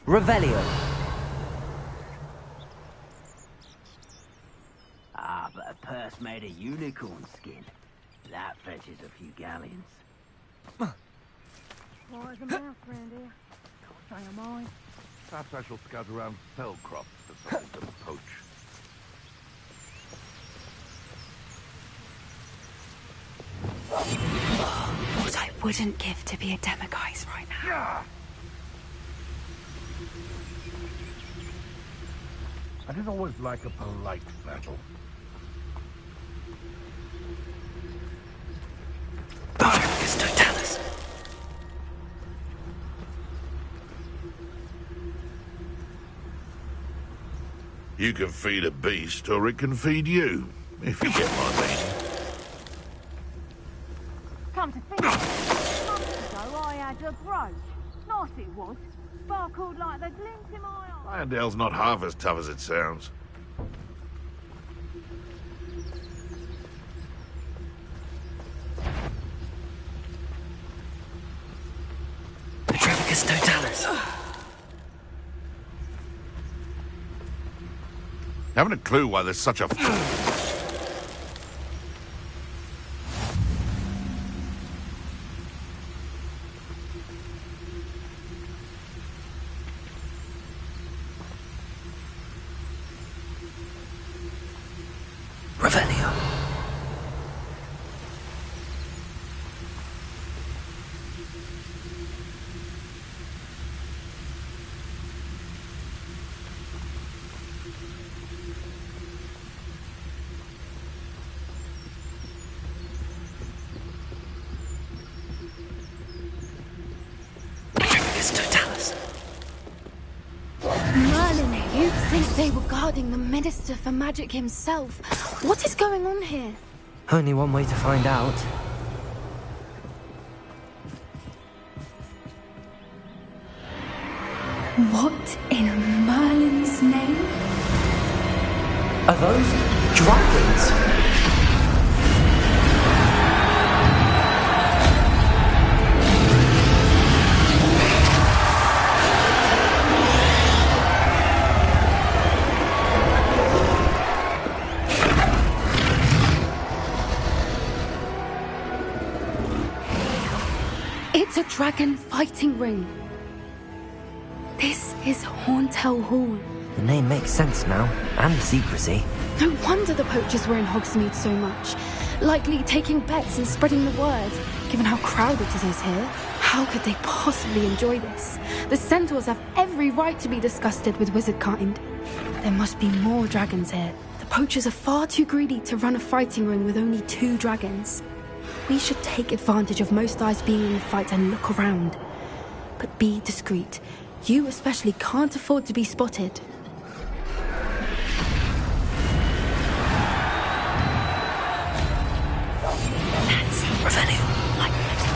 Revelio. Ah, but a purse made of unicorn skin. That fetches a few galleons. Why is a mouse round here? Can't say am I. Perhaps I shall scout around Fellcroft for something to poach. What I wouldn't give to be a demiguise right now. Yeah. I didn't always like a polite battle. Barcus Totalis. You can feed a beast, or it can feed you, if you get my meaning. Come to think of it, months ago I had a brooch. Nice it was. Sparkled like the glint in my eye. Irondale's not half as tough as it sounds. Petrificus Totalis. Haven't a clue why there's such a... Revelio. Petrificus Totalis. Merlin, you'd think they were guarding the Minister for Magic himself. What is going on here? Only one way to find out. What in Merlin's name? Are those dragons? It's a dragon fighting ring. This is Hauntel Hall. The name makes sense now, and the secrecy. No wonder the poachers were in Hogsmeade so much. Likely taking bets and spreading the word, given how crowded it is here. How could they possibly enjoy this? The centaurs have every right to be disgusted with wizard kind. There must be more dragons here. The poachers are far too greedy to run a fighting ring with only 2 dragons. We should take advantage of most eyes being in the fight and look around. But be discreet. You especially can't afford to be spotted. Nancy, Revelio. Like it's the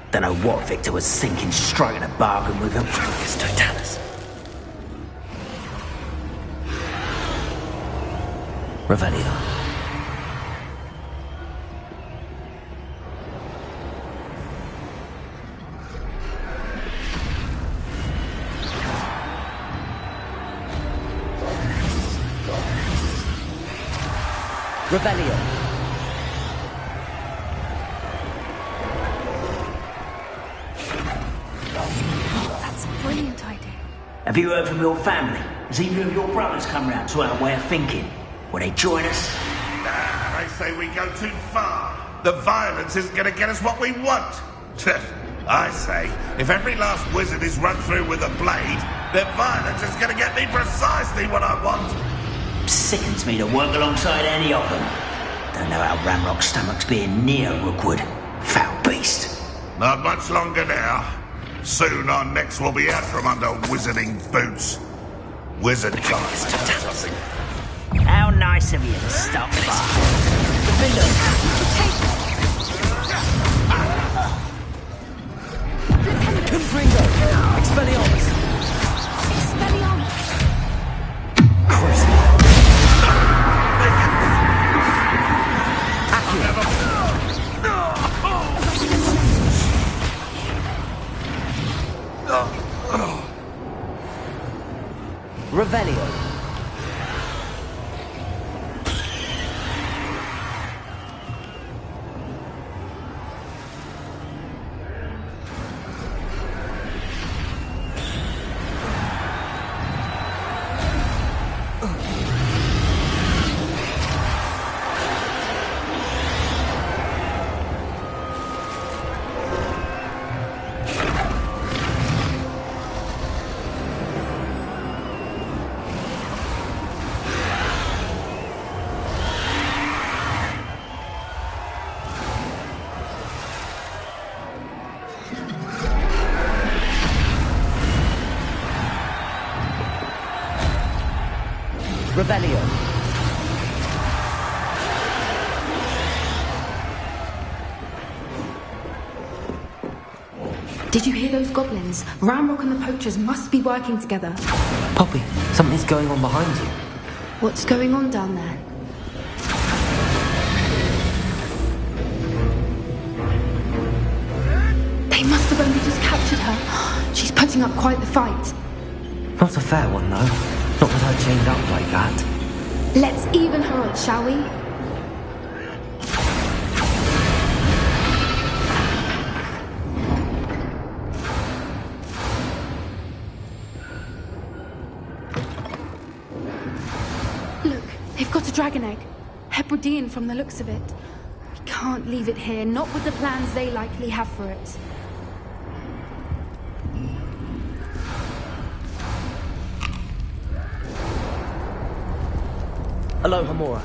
word. Don't know what Victor was thinking, striking a bargain with him. Petrificus Totalis. Revelio. Revelio. That's a brilliant idea. Have you heard from your family? Has either of your brothers come round to our way of thinking? Will they join us? Nah, they say we go too far. The violence isn't going to get us what we want. I say, if every last wizard is run through with a blade, then violence is going to get me precisely what I want. Sickens me to work alongside any of them. Don't know how Ramrock's stomach's being near Rookwood. Foul beast. Not much longer now. Soon our necks will be out from under wizarding boots. Wizard guys, something. How nice of you to stop by. Confringo. Expelliarmus. Expelliarmus. Crucible. Accio. Revelio. Revelio. Did you hear those goblins? Ramrock and the poachers must be working together. Poppy, something's going on behind you. What's going on down there? They must have only just captured her. She's putting up quite the fight. Not a fair one, though. Not with her chained up like that. Let's even her odds, shall we? Look, they've got a dragon egg. Hebridean from the looks of it. We can't leave it here, not with the plans they likely have for it. Hello, Hamura.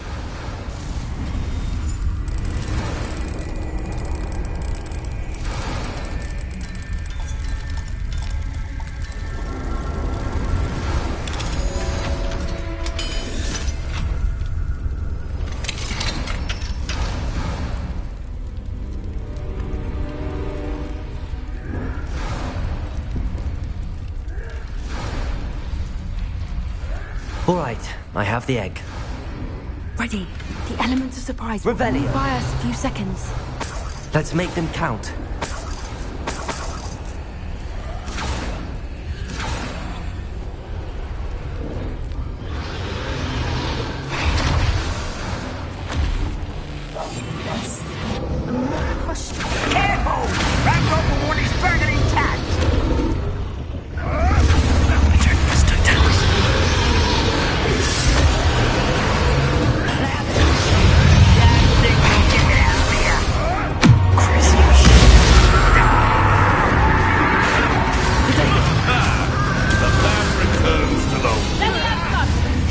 All right, I have the egg. Ready. The elements of surprise Revelio. will buy us a few seconds. Let's make them count. Careful! Ramrock will want his dragon intact!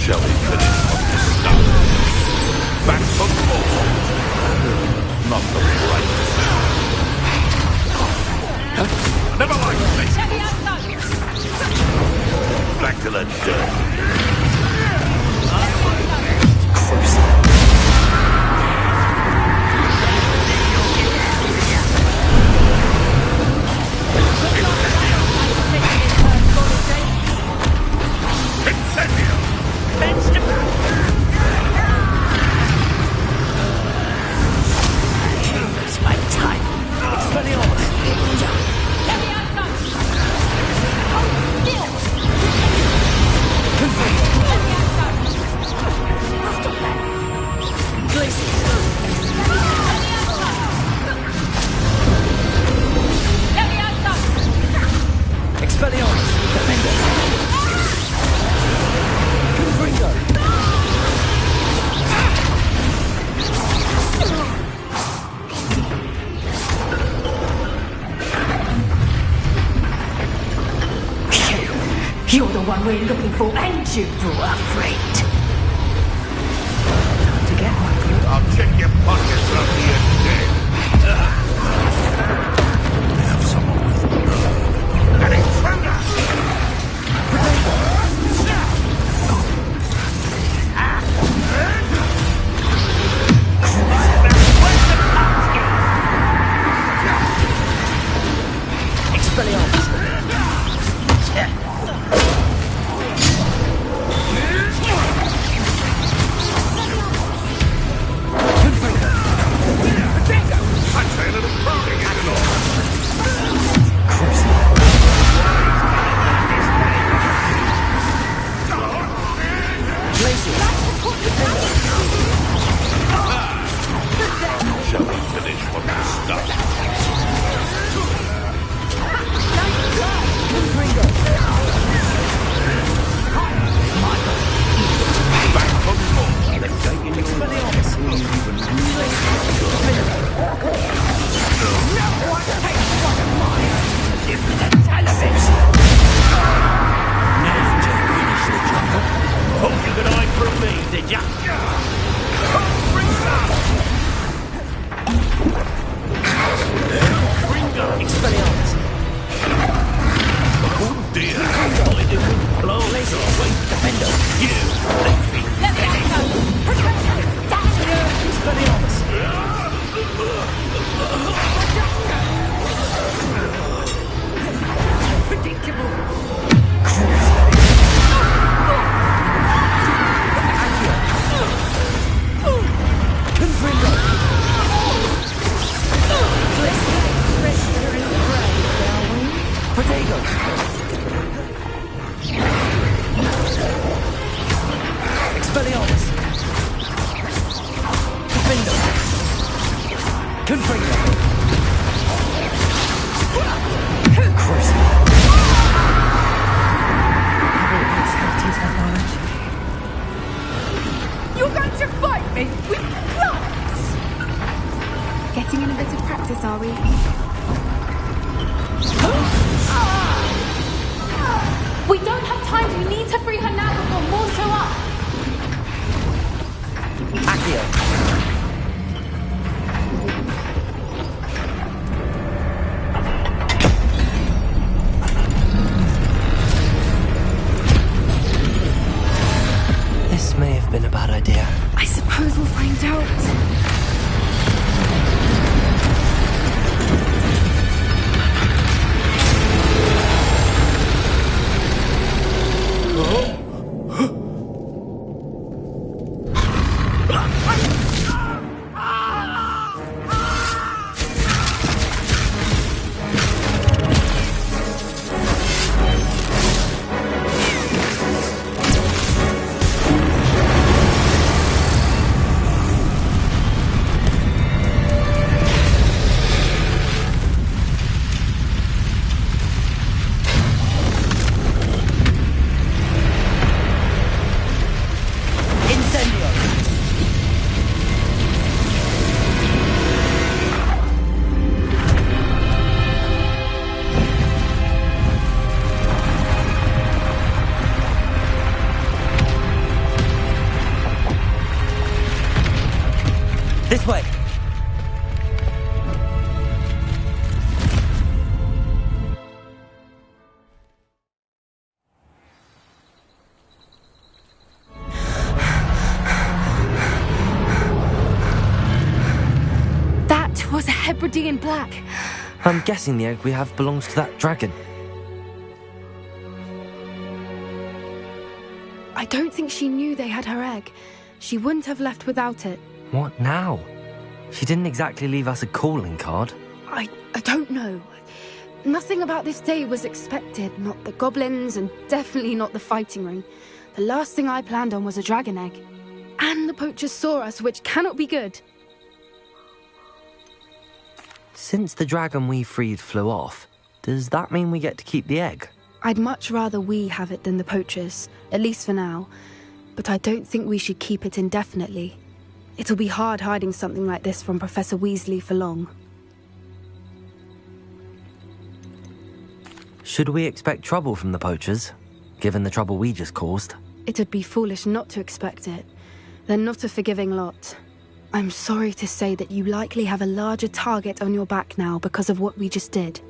Shall we finish what we started? Back for more. Not the brightest. Never mind me. Back to the dirt. Incendio! It's my time. Expelliarmus! Defender! Confringo! You're the one we're looking for, and you were afraid. To get one. I'll check your pockets after you're dead. I have someone with nerve. An intruder! Expelliarmus! Confringo! laser away. Defender. You! Let me go! Protect me! Damn you! Expelliarmus. Predictable! Confringo. Protego. Expelliarmus. Defender. Confringo. Crucible. You're going to fight me with guns! Getting in a bit of practice, are we? We don't have time. We need to free her now before more show up. Accio. This may have been a bad idea. I suppose we'll find out. This way. That was a Hebridean black. I'm guessing the egg we have belongs to that dragon. I don't think she knew they had her egg. She wouldn't have left without it. What now? She didn't exactly leave us a calling card. I don't know. Nothing about this day was expected. Not the goblins, and definitely not the fighting ring. The last thing I planned on was a dragon egg. And the poachers saw us, which cannot be good. Since the dragon we freed flew off, does that mean we get to keep the egg? I'd much rather we have it than the poachers, at least for now. But I don't think we should keep it indefinitely. It'll be hard hiding something like this from Professor Weasley for long. Should we expect trouble from the poachers, given the trouble we just caused? It'd be foolish not to expect it. They're not a forgiving lot. I'm sorry to say that you likely have a larger target on your back now because of what we just did.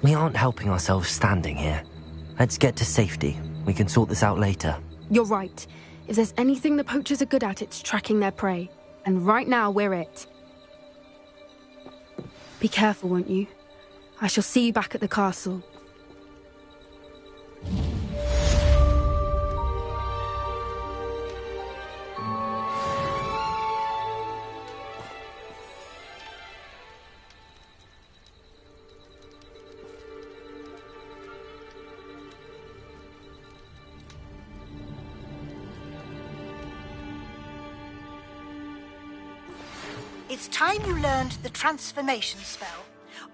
We aren't helping ourselves standing here. Let's get to safety. We can sort this out later. You're right. If there's anything the poachers are good at, it's tracking their prey. And right now, we're it. Be careful, won't you? I shall see you back at the castle. It's time you learned the transformation spell.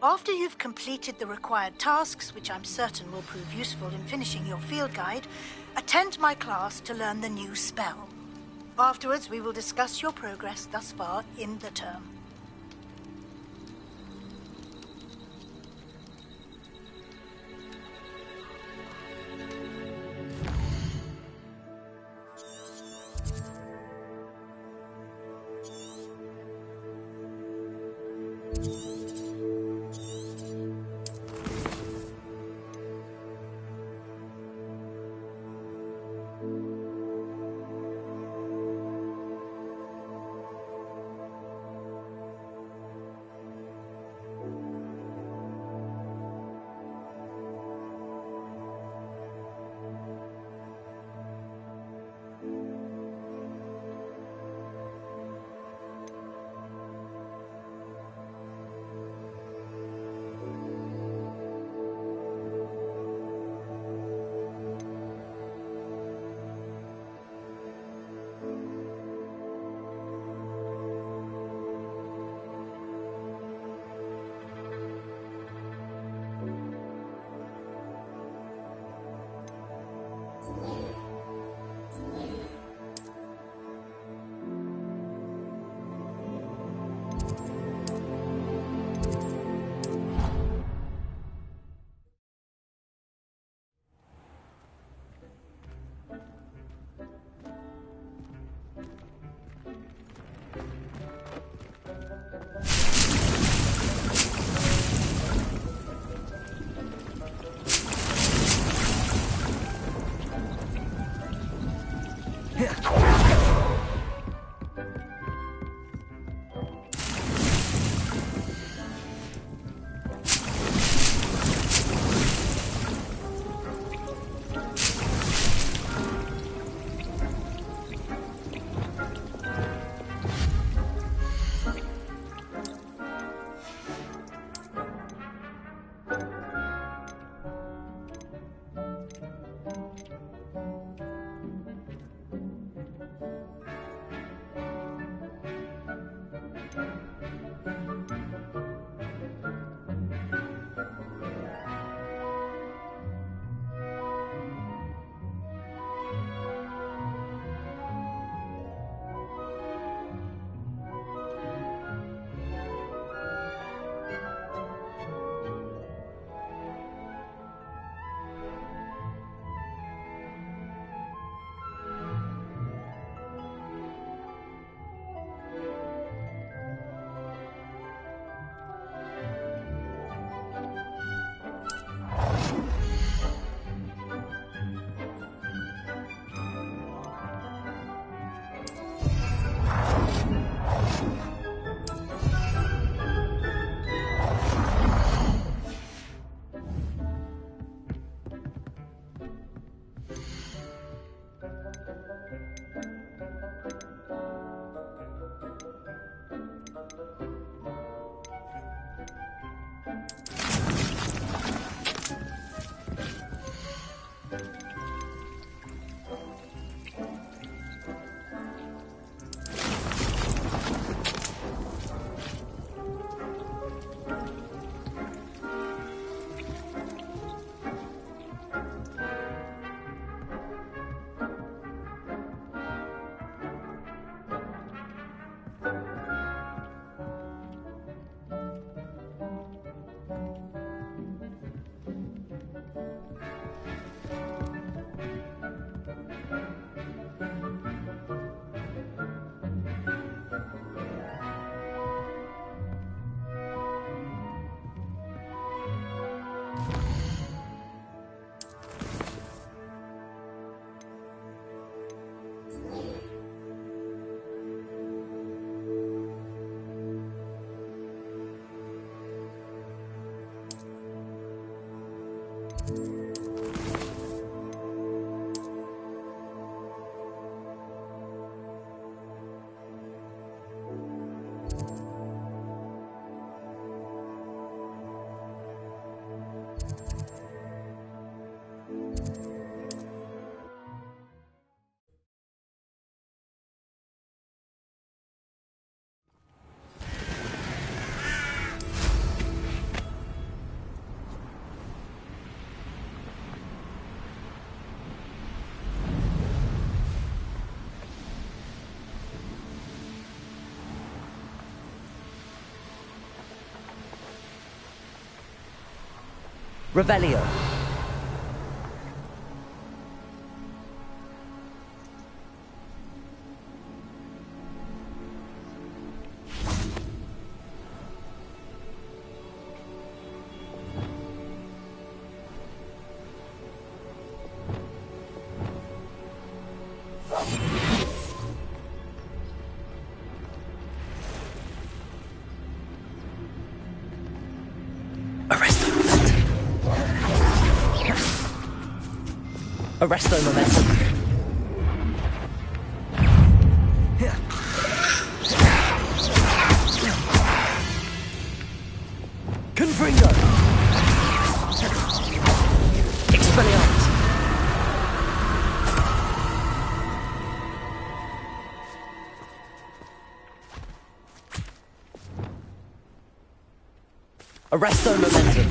After you've completed the required tasks, which I'm certain will prove useful in finishing your field guide, attend my class to learn the new spell. Afterwards, we will discuss your progress thus far in the term. Revelio. Arresto momentum. Confringo. Expelliarmus. Arresto momentum.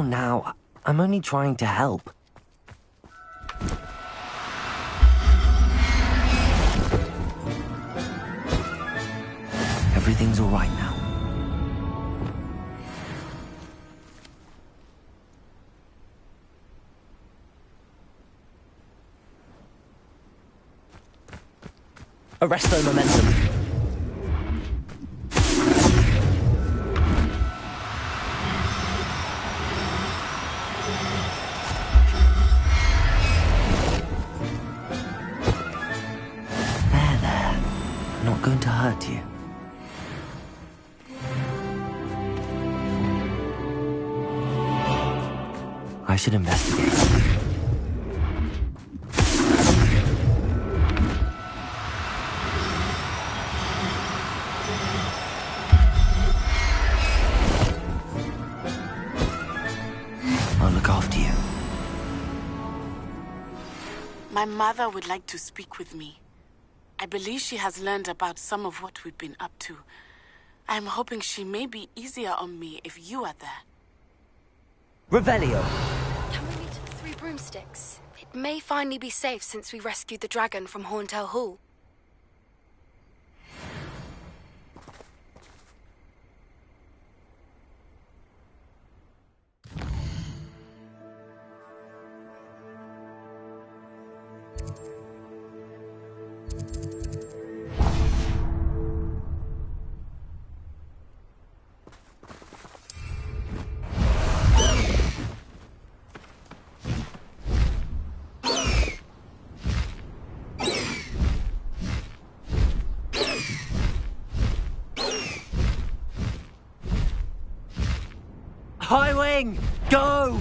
Now, I'm only trying to help. Everything's all right now. Arresto momentum. There. Not going to hurt you. I should investigate. I'll look after you. My mother would like to speak with me. I believe she has learned about some of what we've been up to. I'm hoping she may be easier on me if you are there. Revelio. Can we meet at the Three Broomsticks? It may finally be safe since we rescued the dragon from Horntail Hall. High Wing! Go!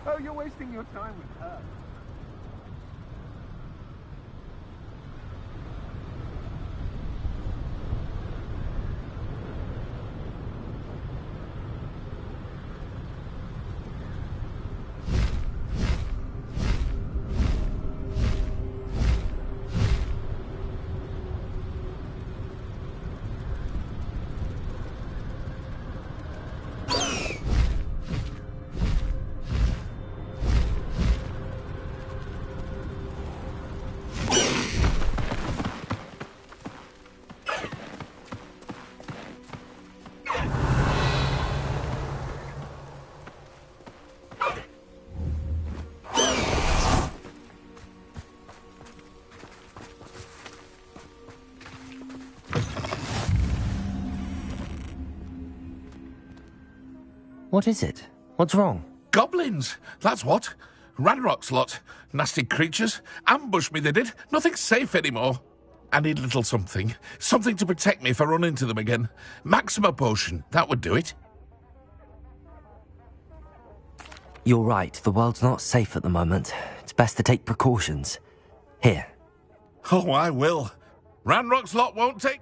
Oh, you're wasting your time with her. What is it? What's wrong? Goblins, that's what. Ranrock's lot. Nasty creatures. Ambushed me, they did. Nothing's safe anymore. I need a little something. Something to protect me if I run into them again. Maxima potion, that would do it. You're right, the world's not safe at the moment. It's best to take precautions. Here. Oh, I will. Ranrock's lot won't take...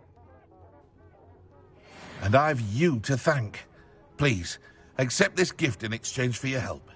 And I've you to thank. Please, accept this gift in exchange for your help.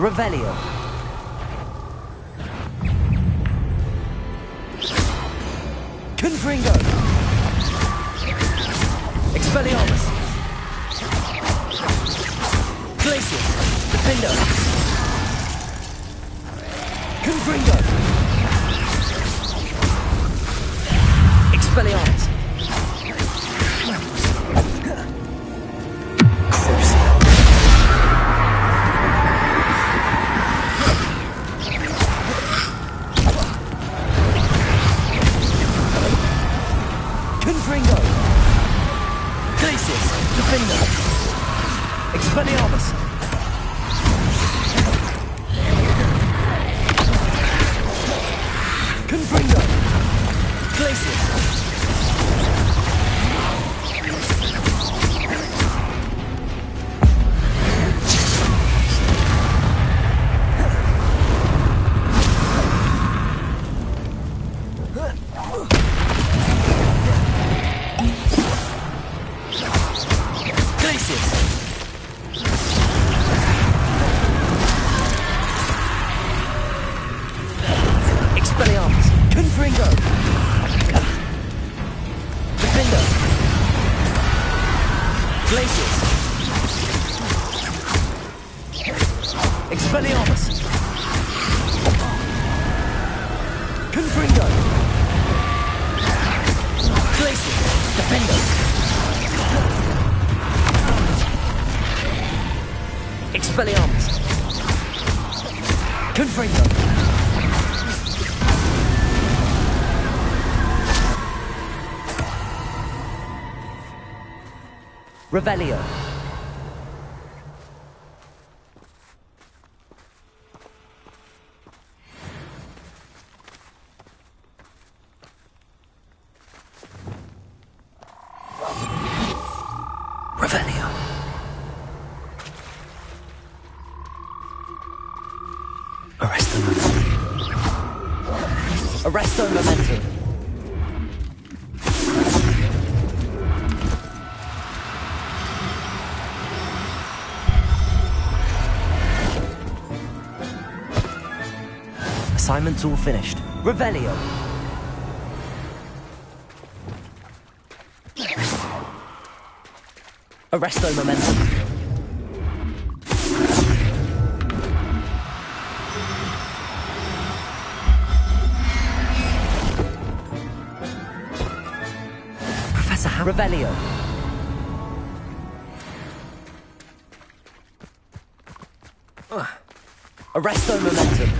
Revelio. Confringo. Expelliarmus. Glacius. Defender. Confringo. Expelliarmus. Confringo. Glacius. Defender. Expelliarmus. Confringo. Glacius. Glacius. Expelliarmus! Confringo! Glacial! Defendo! Expelliarmus! Confringo! Revelio! Revelio. Arresto momentum. Arresto momentum. Assignment's all finished. Revelio. Arresto momentum. Professor Revelio. Arresto momentum.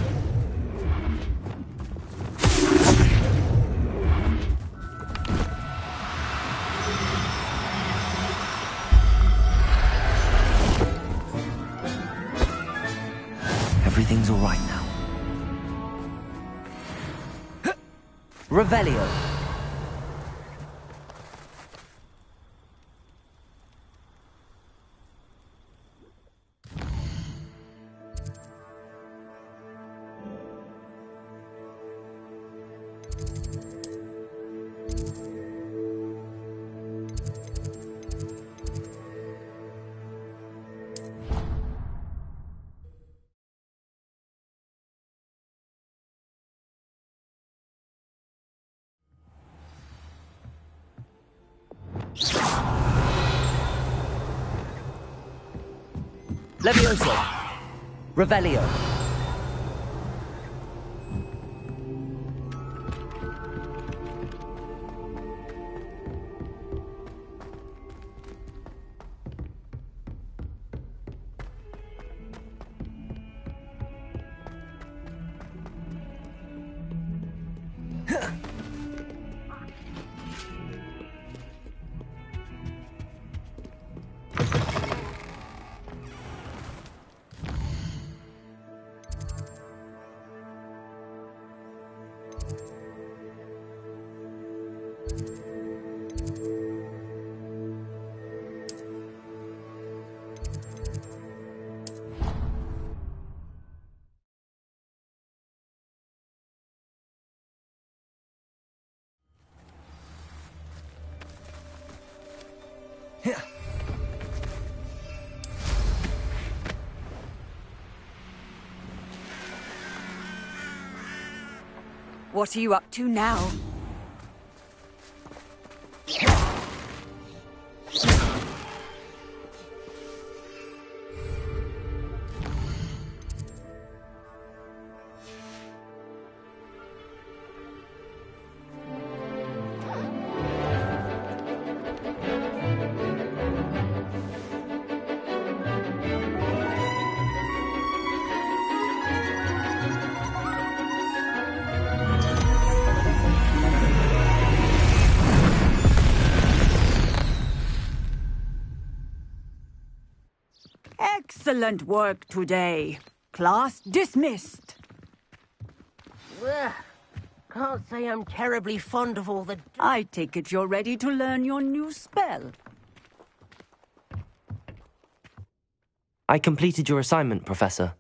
Everything's all right now. Revelio. Levioso. Revelio. What are you up to now? Excellent work today. Class dismissed. Can't say I'm terribly fond of all the... I take it you're ready to learn your new spell. I completed your assignment, Professor.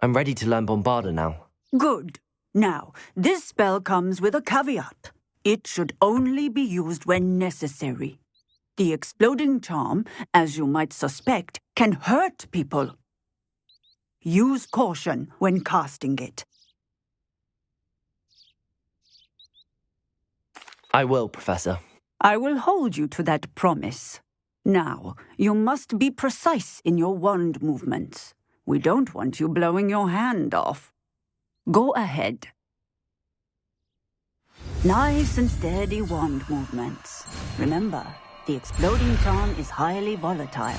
I'm ready to learn Bombarda now. Good. Now, this spell comes with a caveat. It should only be used when necessary. The exploding charm, as you might suspect, can hurt people. Use caution when casting it. I will, Professor. I will hold you to that promise. Now, you must be precise in your wand movements. We don't want you blowing your hand off. Go ahead. Nice and steady wand movements. Remember, the exploding charm is highly volatile.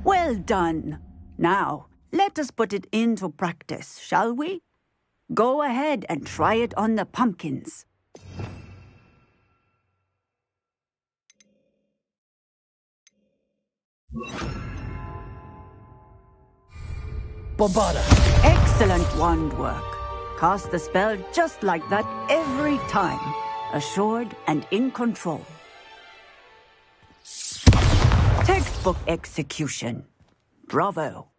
Well done. Now, let us put it into practice, shall we? Go ahead and try it on the pumpkins. Bombada! Excellent wand work. Cast the spell just like that every time. Assured and in control. Textbook execution. Bravo.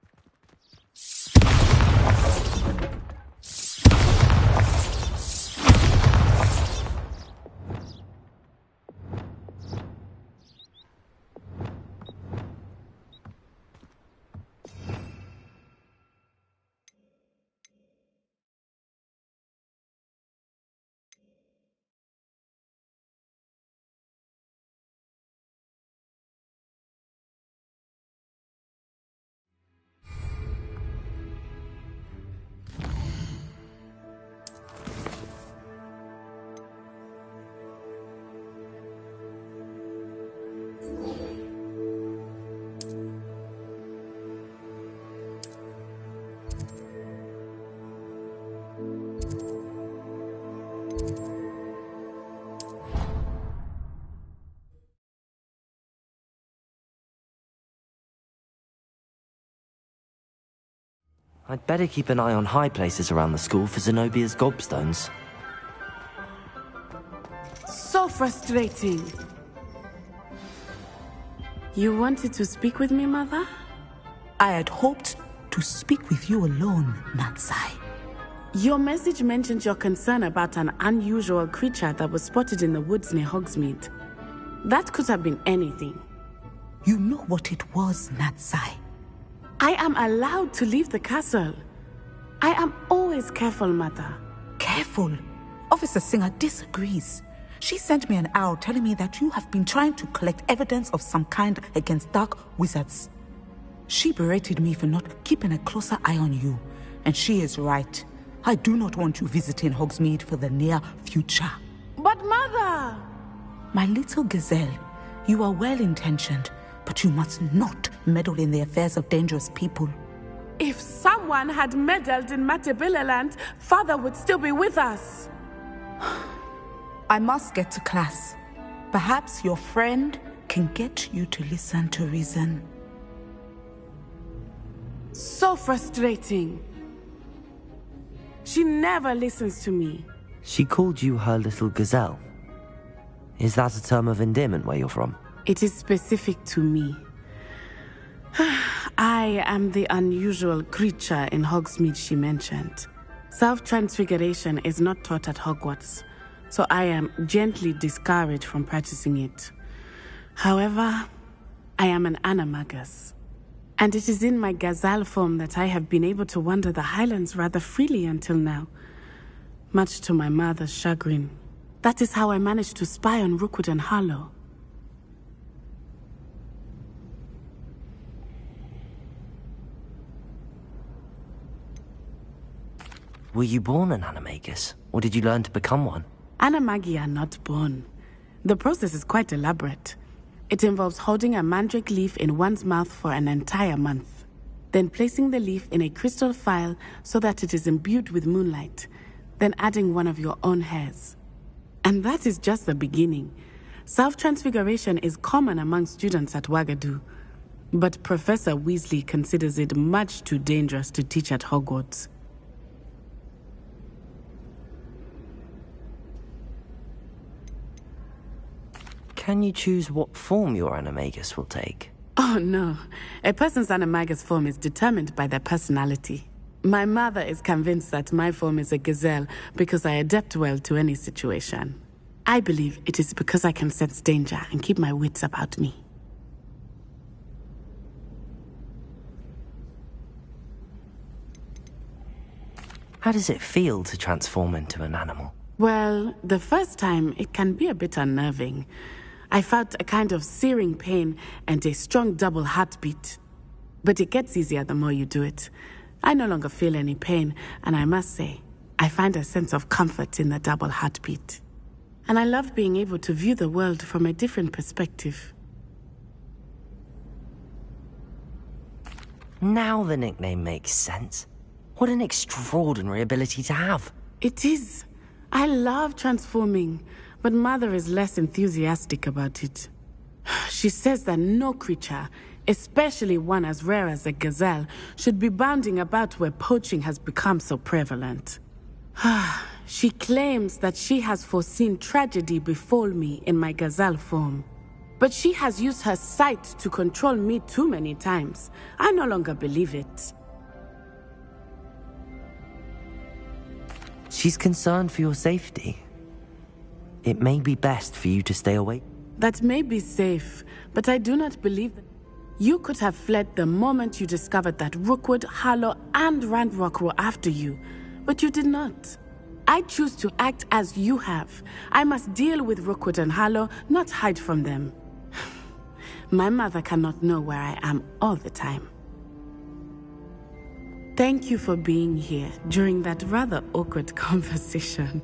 I'd better keep an eye on high places around the school for Zenobia's gobstones. So frustrating. You wanted to speak with me, Mother? I had hoped to speak with you alone, Natsai. Your message mentioned your concern about an unusual creature that was spotted in the woods near Hogsmeade. That could have been anything. You know what it was, Natsai. I am allowed to leave the castle. I am always careful, Mother. Careful? Officer Singer disagrees. She sent me an owl telling me that you have been trying to collect evidence of some kind against dark wizards. She berated me for not keeping a closer eye on you, and she is right. I do not want you visiting Hogsmeade for the near future. But Mother! My little gazelle, you are well-intentioned, but you must not meddle in the affairs of dangerous people. If someone had meddled in Matabeleland, Father would still be with us. I must get to class. Perhaps your friend can get you to listen to reason. So frustrating. She never listens to me. She called you her little gazelle. Is that a term of endearment where you're from? It is specific to me. I am the unusual creature in Hogsmeade she mentioned. Self-transfiguration is not taught at Hogwarts, so I am gently discouraged from practicing it. However, I am an animagus, and it is in my gazelle form that I have been able to wander the Highlands rather freely until now, much to my mother's chagrin. That is how I managed to spy on Rookwood and Harlow. Were you born an animagus, or did you learn to become one? Animagi are not born. The process is quite elaborate. It involves holding a mandrake leaf in one's mouth for an entire month, then placing the leaf in a crystal phial so that it is imbued with moonlight, then adding one of your own hairs. And that is just the beginning. Self-transfiguration is common among students at Wagadu, but Professor Weasley considers it much too dangerous to teach at Hogwarts. Can you choose what form your animagus will take? Oh no, a person's animagus form is determined by their personality. My mother is convinced that my form is a gazelle because I adapt well to any situation. I believe it is because I can sense danger and keep my wits about me. How does it feel to transform into an animal? Well, the first time, it can be a bit unnerving. I felt a kind of searing pain and a strong double heartbeat. But it gets easier the more you do it. I no longer feel any pain, and I must say, I find a sense of comfort in the double heartbeat. And I love being able to view the world from a different perspective. Now the nickname makes sense. What an extraordinary ability to have. It is. I love transforming, but Mother is less enthusiastic about it. She says that no creature, especially one as rare as a gazelle, should be bounding about where poaching has become so prevalent. She claims that she has foreseen tragedy befall me in my gazelle form. But she has used her sight to control me too many times. I no longer believe it. She's concerned for your safety. It may be best for you to stay away. That may be safe, but I do not believe that. You could have fled the moment you discovered that Rookwood, Harlow, and Ranrock were after you, but you did not. I choose to act as you have. I must deal with Rookwood and Harlow, not hide from them. My mother cannot know where I am all the time. Thank you for being here during that rather awkward conversation.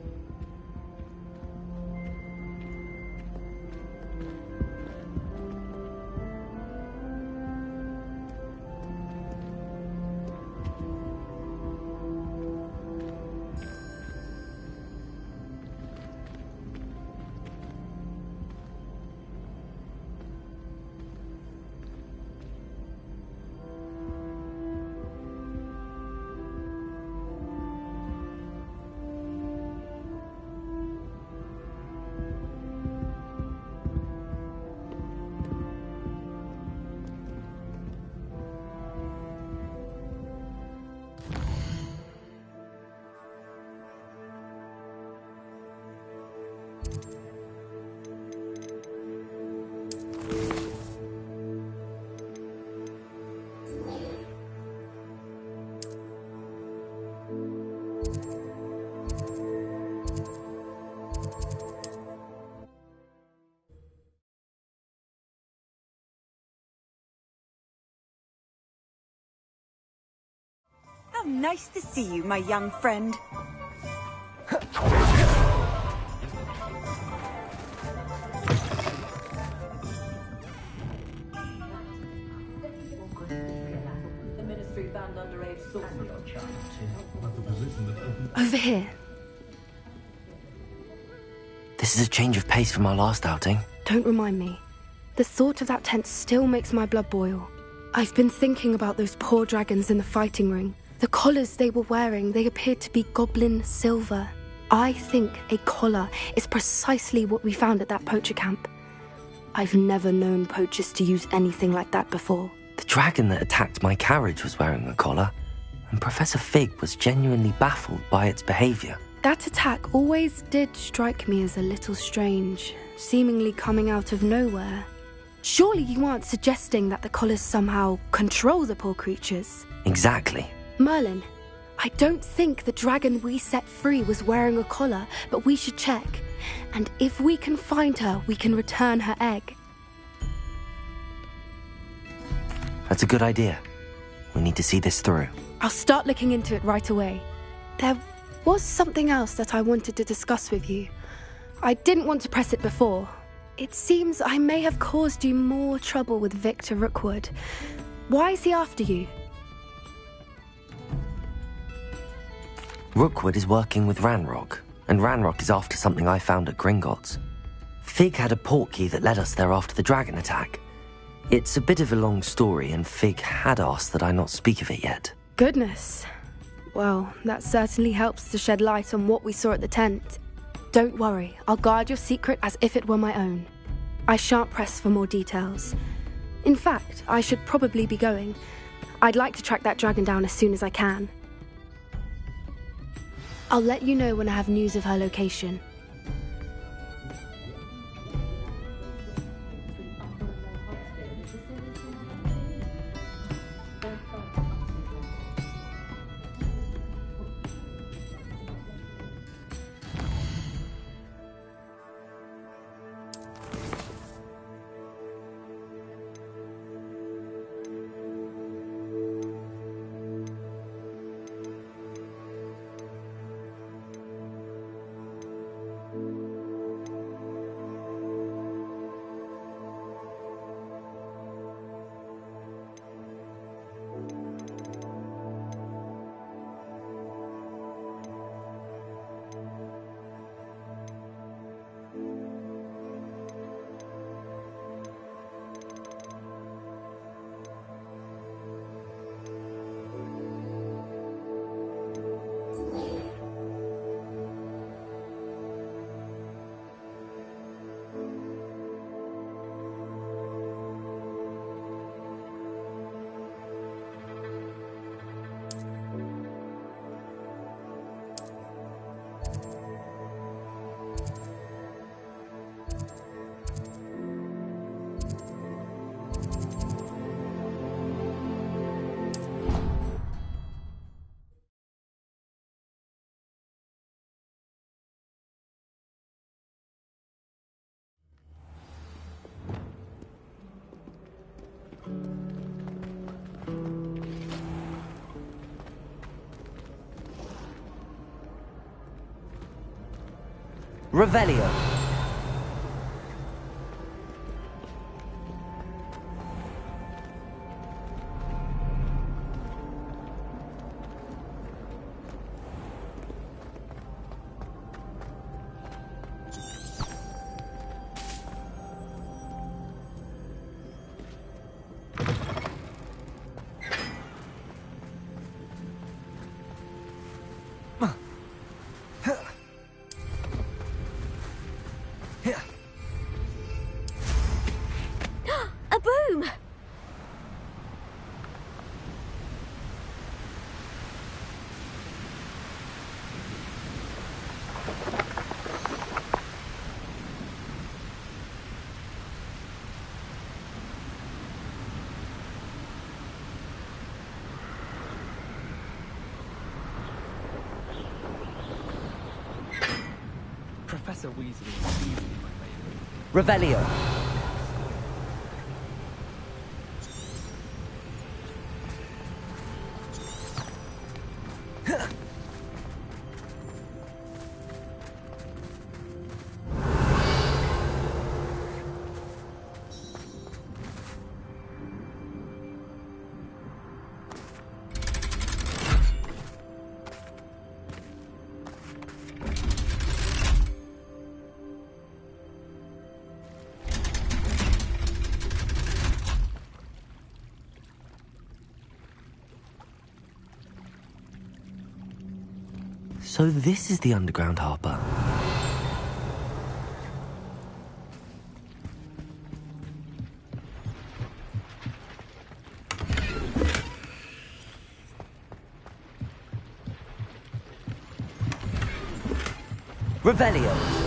How nice to see you, my young friend. Over here. This is a change of pace from our last outing. Don't remind me. The thought of that tent still makes my blood boil. I've been thinking about those poor dragons in the fighting ring. The collars they were wearing, they appeared to be goblin silver. I think a collar is precisely what we found at that poacher camp. I've never known poachers to use anything like that before. The dragon that attacked my carriage was wearing a collar, and Professor Fig was genuinely baffled by its behavior. That attack always did strike me as a little strange, seemingly coming out of nowhere. Surely you aren't suggesting that the collars somehow control the poor creatures? Exactly. Merlin, I don't think the dragon we set free was wearing a collar, but we should check. And if we can find her, we can return her egg. That's a good idea. We need to see this through. I'll start looking into it right away. There was something else that I wanted to discuss with you. I didn't want to press it before. It seems I may have caused you more trouble with Victor Rookwood. Why is he after you? Rookwood is working with Ranrock, and Ranrock is after something I found at Gringotts. Fig had a portkey that led us there after the dragon attack. It's a bit of a long story, and Fig had asked that I not speak of it yet. Goodness. Well, that certainly helps to shed light on what we saw at the tent. Don't worry, I'll guard your secret as if it were my own. I shan't press for more details. In fact, I should probably be going. I'd like to track that dragon down as soon as I can. I'll let you know when I have news of her location. Revelio. A broom! Professor Weasley is easily my favorite. Revelio. So this is the underground harbour. Revelio.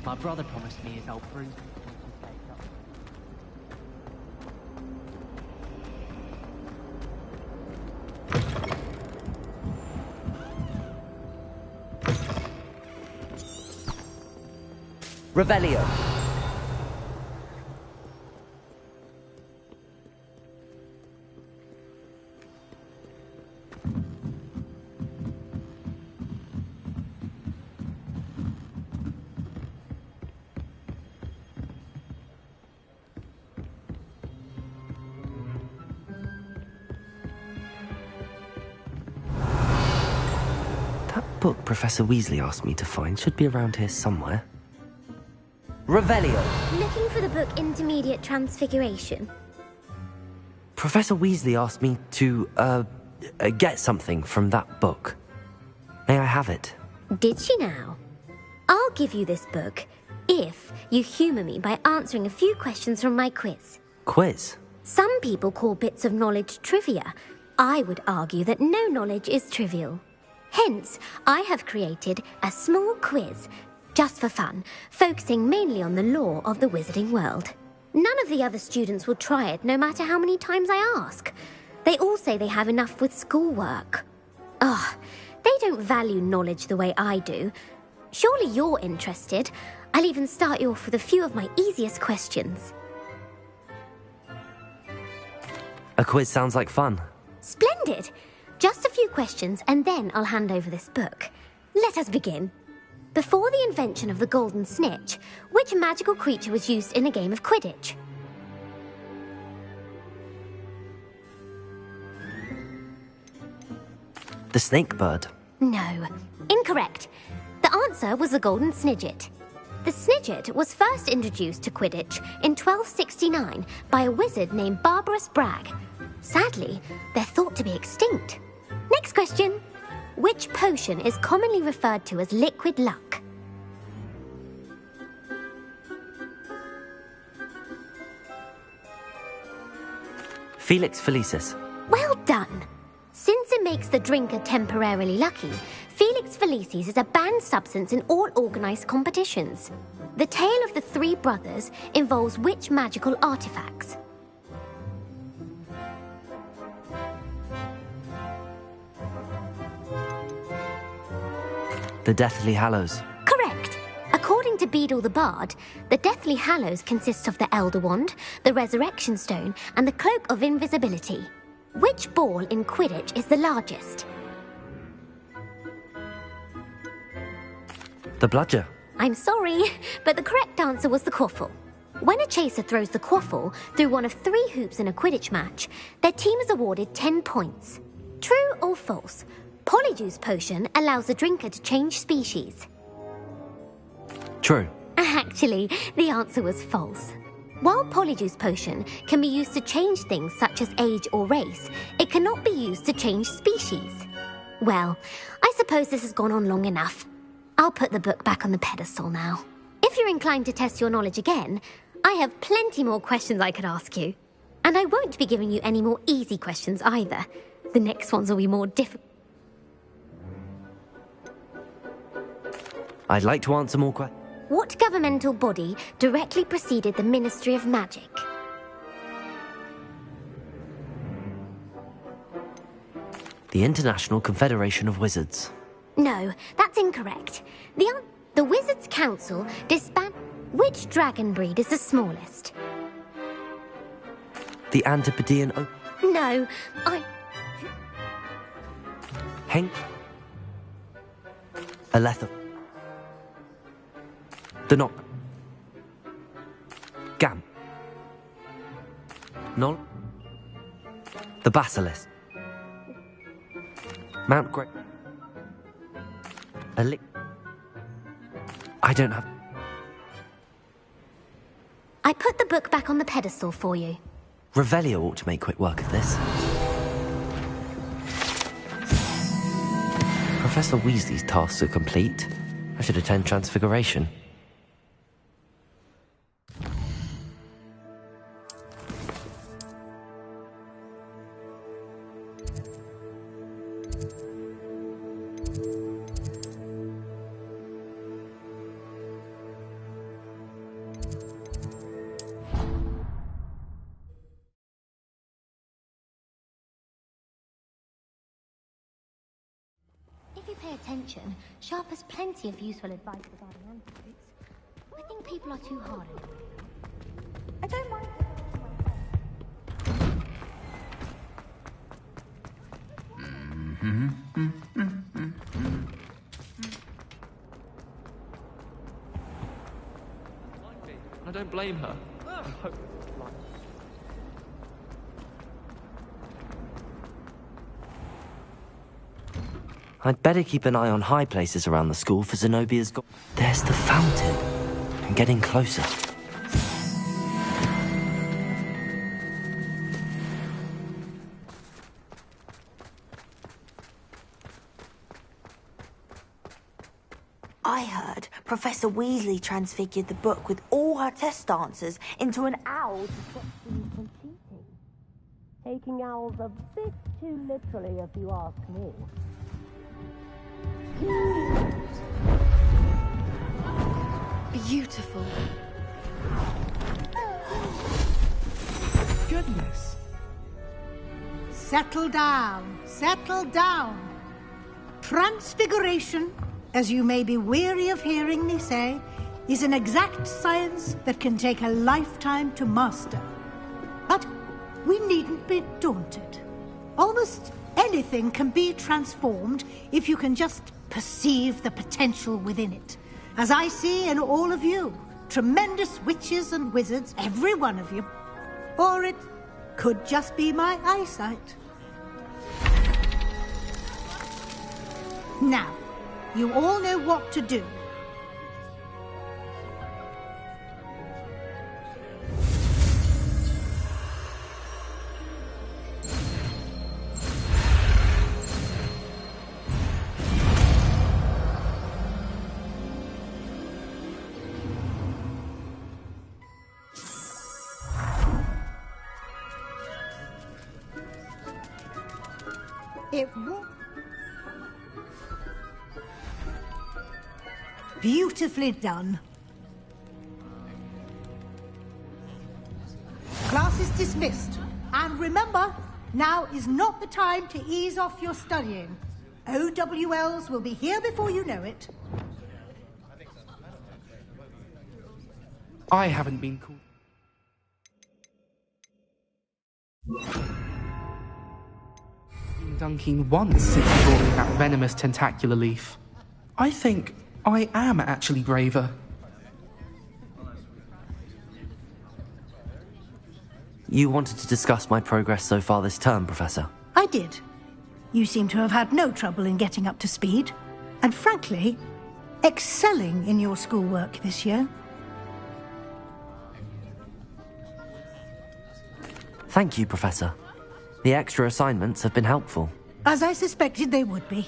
My brother promised me his old broom. Revelio. That book Professor Weasley asked me to find should be around here somewhere. Revelio. Looking for the book Intermediate Transfiguration. Professor Weasley asked me to, get something from that book. May I have it? Did she now? I'll give you this book if you humour me by answering a few questions from my quiz. Quiz? Some people call bits of knowledge trivia. I would argue that no knowledge is trivial. Hence, I have created a small quiz, just for fun, focusing mainly on the lore of the wizarding world. None of the other students will try it, no matter how many times I ask. They all say they have enough with schoolwork. Ugh, they don't value knowledge the way I do. Surely you're interested. I'll even start you off with a few of my easiest questions. A quiz sounds like fun. Splendid! Just a few questions and then I'll hand over this book. Let us begin. Before the invention of the golden snitch, which magical creature was used in a game of Quidditch? The snake bird. No. Incorrect. The answer was the golden snidget. The snidget was first introduced to Quidditch in 1269 by a wizard named Barbarous Bragg. Sadly, they're thought to be extinct. Next question. Which potion is commonly referred to as liquid luck? Felix Felicis. Well done. Since it makes the drinker temporarily lucky, Felix Felicis is a banned substance in all organised competitions. The tale of the three brothers involves which magical artifacts? The Deathly Hallows. Correct. According to Beadle the Bard, the Deathly Hallows consists of the Elder Wand, the Resurrection Stone, and the Cloak of Invisibility. Which ball in Quidditch is the largest? The Bludger. I'm sorry, but the correct answer was the quaffle. When a chaser throws the quaffle through one of 3 hoops in a Quidditch match, their team is awarded 10 points. True or false? Polyjuice potion allows the drinker to change species. True. Actually, the answer was false. While Polyjuice potion can be used to change things such as age or race, it cannot be used to change species. Well, I suppose this has gone on long enough. I'll put the book back on the pedestal now. If you're inclined to test your knowledge again, I have plenty more questions I could ask you. And I won't be giving you any more easy questions either. The next ones will be more difficult. I'd like to answer more questions. What governmental body directly preceded the Ministry of Magic? The International Confederation of Wizards. No, that's incorrect. The Wizards' Council disbanded. Which dragon breed is the smallest? The Antipodean. No, Hank. Aletha. The Knock. Gam. Nol. The Basilisk. Mount Grey. I don't have. I put the book back on the pedestal for you. Revelio ought to make quick work of this. Professor Weasley's tasks are complete. I should attend Transfiguration. Pay attention, Sharp has plenty of useful advice regarding antidotes. I think people are too hard on him. I don't mind. I don't blame her. I hope. I'd better keep an eye on high places around the school for Zenobia's There's the fountain. I'm getting closer. I heard Professor Weasley transfigured the book with all her test answers into an owl to stop students from cheating. Taking owls a bit too literally, if you ask me. Beautiful. Goodness. Settle down. Settle down. Transfiguration, as you may be weary of hearing me say, is an exact science that can take a lifetime to master. But we needn't be daunted. Almost anything can be transformed if you can just perceive the potential within it. As I see in all of you, tremendous witches and wizards, every one of you. Or it could just be my eyesight. Now, you all know what to do. Beautifully done. Class is dismissed. And remember, now is not the time to ease off your studying. OWLs will be here before you know it. I haven't been called. Been dunking once since you brought me that venomous tentacular leaf. I think I am actually braver. You wanted to discuss my progress so far this term, Professor? I did. You seem to have had no trouble in getting up to speed. And frankly, excelling in your schoolwork this year. Thank you, Professor. The extra assignments have been helpful. As I suspected they would be.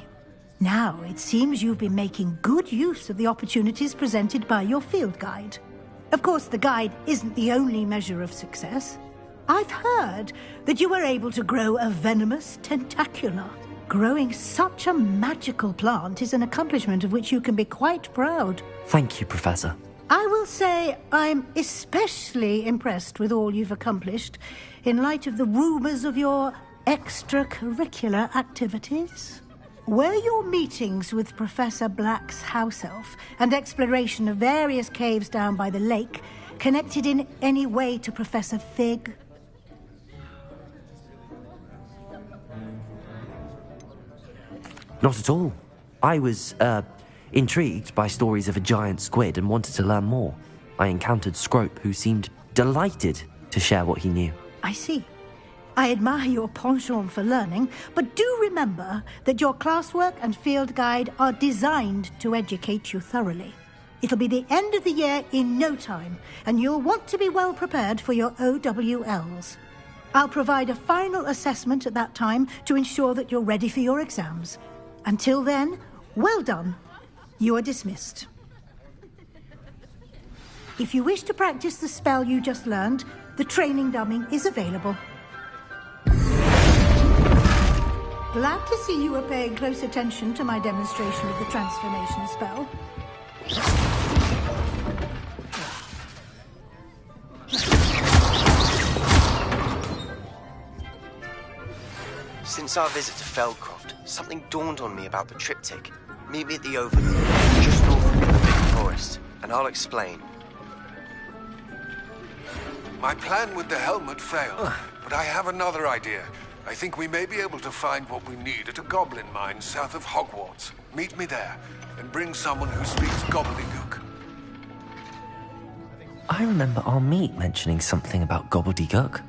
Now, it seems you've been making good use of the opportunities presented by your field guide. Of course, the guide isn't the only measure of success. I've heard that you were able to grow a venomous tentacula. Growing such a magical plant is an accomplishment of which you can be quite proud. Thank you, Professor. I will say I'm especially impressed with all you've accomplished in light of the rumours of your extracurricular activities. Were your meetings with Professor Black's house elf and exploration of various caves down by the lake connected in any way to Professor Fig? Not at all. I was, intrigued by stories of a giant squid and wanted to learn more. I encountered Scrope, who seemed delighted to share what he knew. I see. I admire your penchant for learning, but do remember that your classwork and field guide are designed to educate you thoroughly. It'll be the end of the year in no time, and you'll want to be well prepared for your OWLs. I'll provide a final assessment at that time to ensure that you're ready for your exams. Until then, well done. You are dismissed. If you wish to practice the spell you just learned, the training dummy is available. Glad to see you are paying close attention to my demonstration of the transformation spell. Since our visit to Feldcroft, something dawned on me about the triptych. Meet me at the Overlook, just north of the big forest, and I'll explain. My plan with the helmet failed, but I have another idea. I think we may be able to find what we need at a goblin mine south of Hogwarts. Meet me there, and bring someone who speaks gobbledygook. I remember our meet mentioning something about gobbledygook.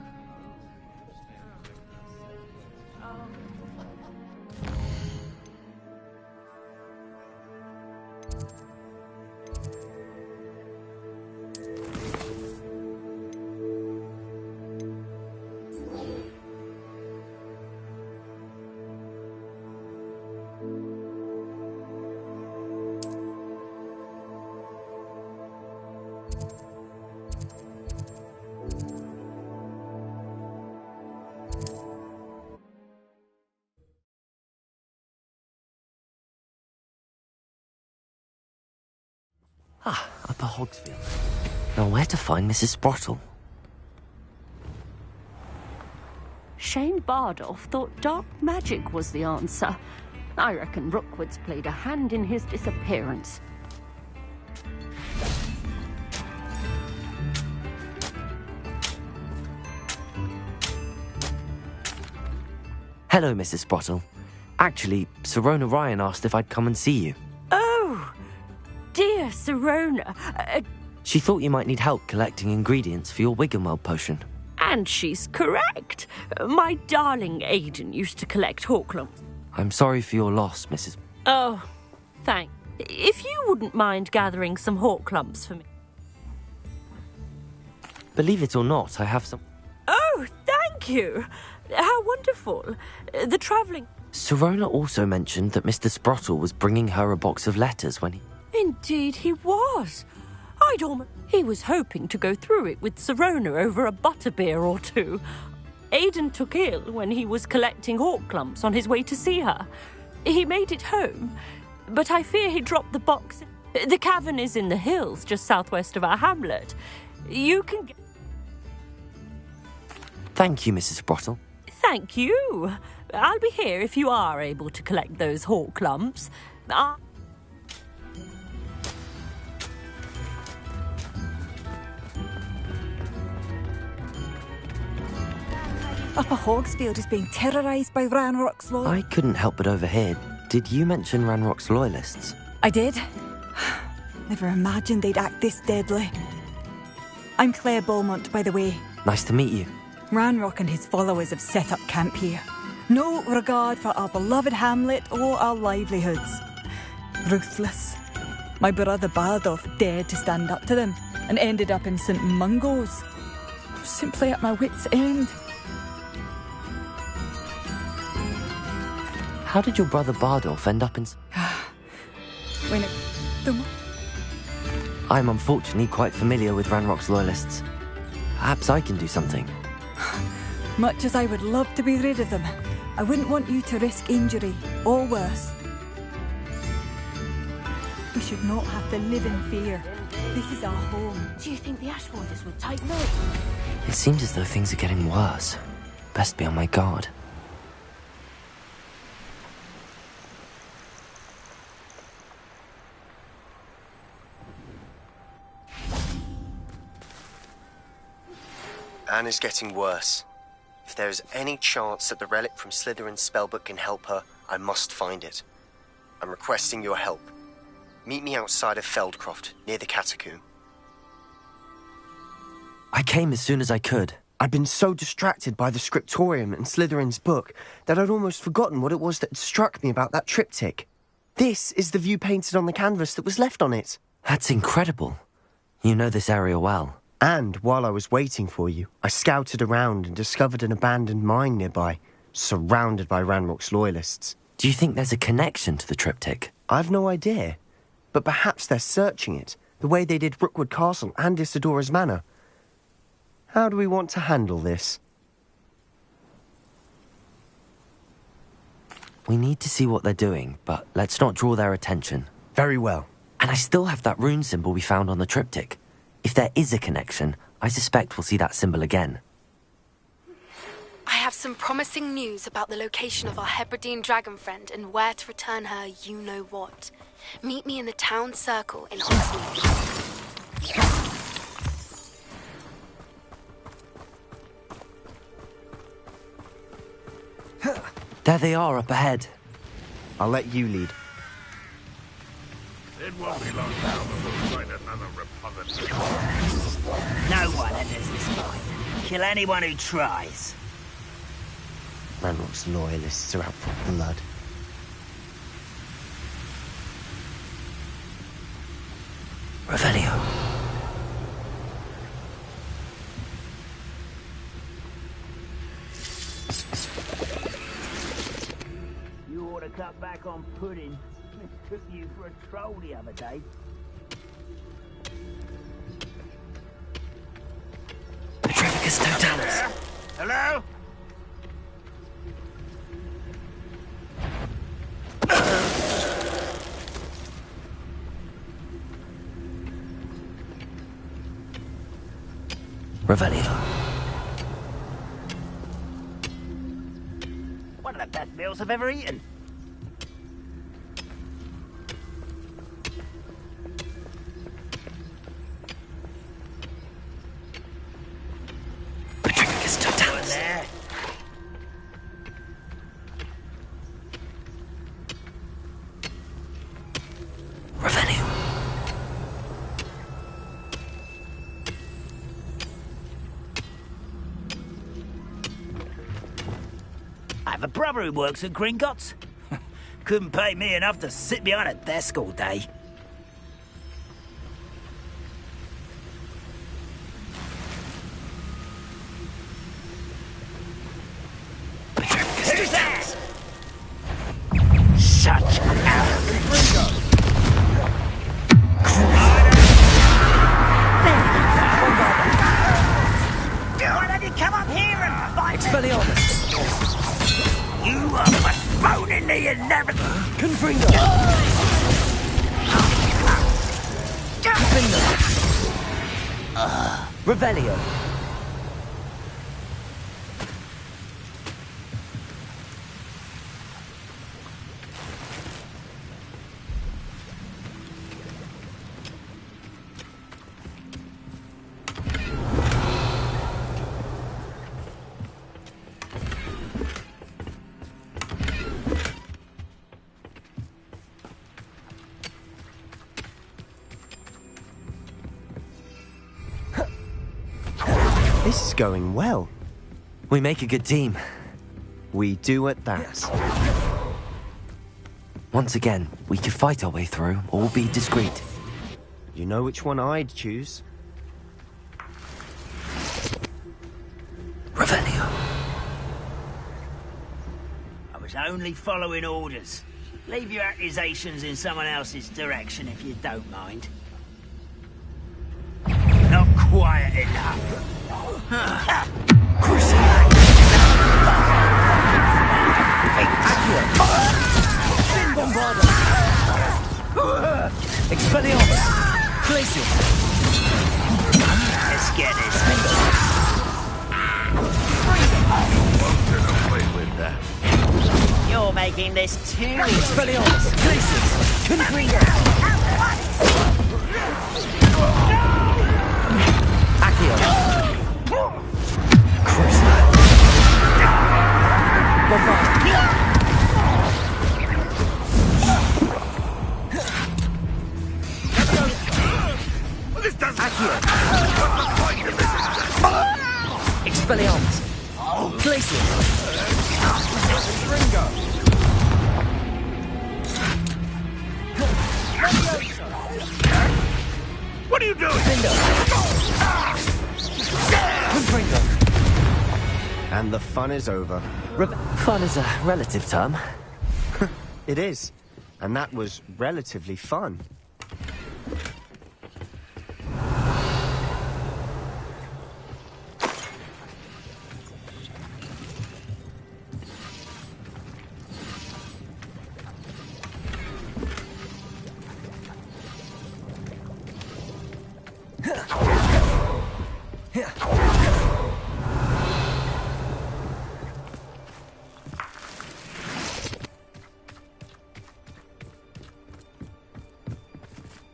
Upper Hogsfield. Now where to find Mrs. Sprottle? Shane Bardolph thought dark magic was the answer. I reckon Rookwood's played a hand in his disappearance. Hello, Mrs. Sprottle. Actually, Sirona Ryan asked if I'd come and see you. Oh, dear Sirona. She thought you might need help collecting ingredients for your Wiggenweld potion. And she's correct. My darling Aiden used to collect Hawklumps. I'm sorry for your loss, Mrs. Oh, thanks. If you wouldn't mind gathering some Hawklumps for me. Believe it or not, I have some... Oh, thank you. How wonderful. The travelling... Sirona also mentioned that Mr. Sprottle was bringing her a box of letters when he... Indeed he was. He was hoping to go through it with Sirona over a butterbeer or two. Aiden took ill when he was collecting Hawklumps on his way to see her. He made it home, but I fear he dropped the box. The cavern is in the hills just southwest of our hamlet. You can get... Thank you, Mrs. Sprottle. Thank you. I'll be here if you are able to collect those Hawklumps. Upper Hogsfield is being terrorised by Ranrock's loyalists. I couldn't help but overhear. Did you mention Ranrock's loyalists? I did. Never imagined they'd act this deadly. I'm Claire Beaumont, by the way. Nice to meet you. Ranrock and his followers have set up camp here. No regard for our beloved hamlet or our livelihoods. Ruthless. My brother Bardolph dared to stand up to them and ended up in St. Mungo's. Simply at my wit's end. How did your brother Bardolph end up in... I'm unfortunately quite familiar with Ranrock's loyalists. Perhaps I can do something. Much as I would love to be rid of them, I wouldn't want you to risk injury, or worse. We should not have to live in fear. This is our home. Do you think the Ashwaters would take note? It seems as though things are getting worse. Best be on my guard. Anne is getting worse. If there is any chance that the relic from Slytherin's spellbook can help her, I must find it. I'm requesting your help. Meet me outside of Feldcroft, near the catacomb. I came as soon as I could. I'd been so distracted by the scriptorium and Slytherin's book that I'd almost forgotten what it was that struck me about that triptych. This is the view painted on the canvas that was left on it. That's incredible. You know this area well. And while I was waiting for you, I scouted around and discovered an abandoned mine nearby, surrounded by Ranrock's loyalists. Do you think there's a connection to the triptych? I've no idea, but perhaps they're searching it, the way they did Rookwood Castle and Isidora's Manor. How do we want to handle this? We need to see what they're doing, but let's not draw their attention. Very well. And I still have that rune symbol we found on the triptych. If there is a connection, I suspect we'll see that symbol again. I have some promising news about the location of our Hebridean dragon friend and where to return her you-know-what. Meet me in the town circle in Hogsmeade. There they are up ahead. I'll let you lead. It won't be long now before we find another repository. No one enters this mine. Kill anyone who tries. Ranrock's loyalists are out for blood. Revelio. You ought to cut back on pudding. Took you for a troll the other day. Petrificus totalis. Hello? Revelio. One of the best meals I've ever eaten. I have a brother who works at Gringotts. Couldn't pay me enough to sit behind a desk all day. Who's that? Shut up! Why don't you come up here and fight Expelliarmus! You are postponing the inevitable! Confringo! Revelio! This is going well. We make a good team. We do at that. Once again, we could fight our way through, or be discreet. You know which one I'd choose? Revelio. I was only following orders. Leave your accusations in someone else's direction if you don't mind. Not quiet enough. Fin Bombarda! Expelliarmus! Glacius! Let's get this. You're making this too easy. Expelliarmus! Glacius! Confringo! Accio! This doesn't Expelliarmus! Glacius! Ringo! What are you doing? Confringo! And the fun is over. Fun is a relative term. It is. And that was relatively fun.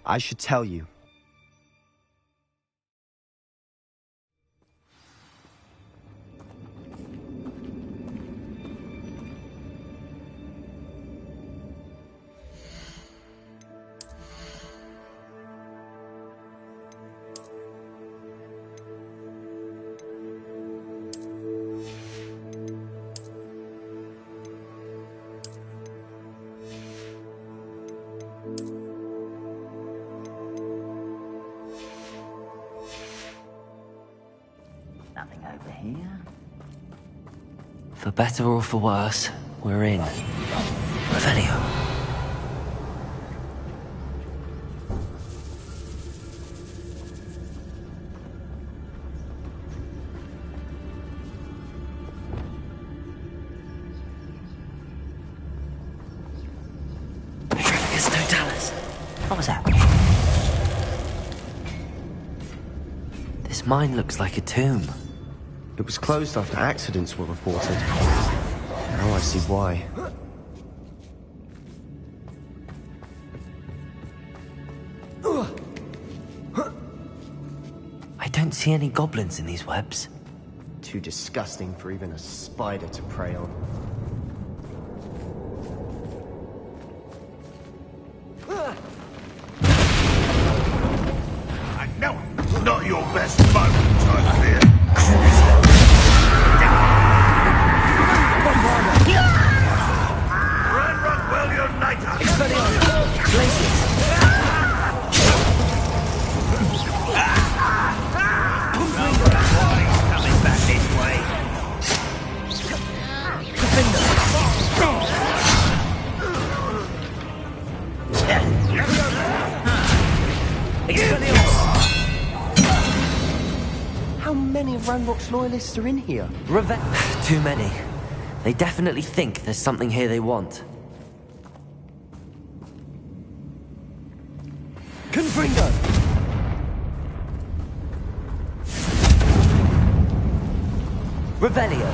I should tell you. Nothing over here. For better or for worse, we're in. Revelio. What was that? This mine looks like a tomb. It was closed after accidents were reported. Now I see why. I don't see any goblins in these webs. Too disgusting for even a spider to prey on. No, not your best moment, I fear. of Ranrock's loyalists are in here? Too many. They definitely think there's something here they want. Confringo! Revelio!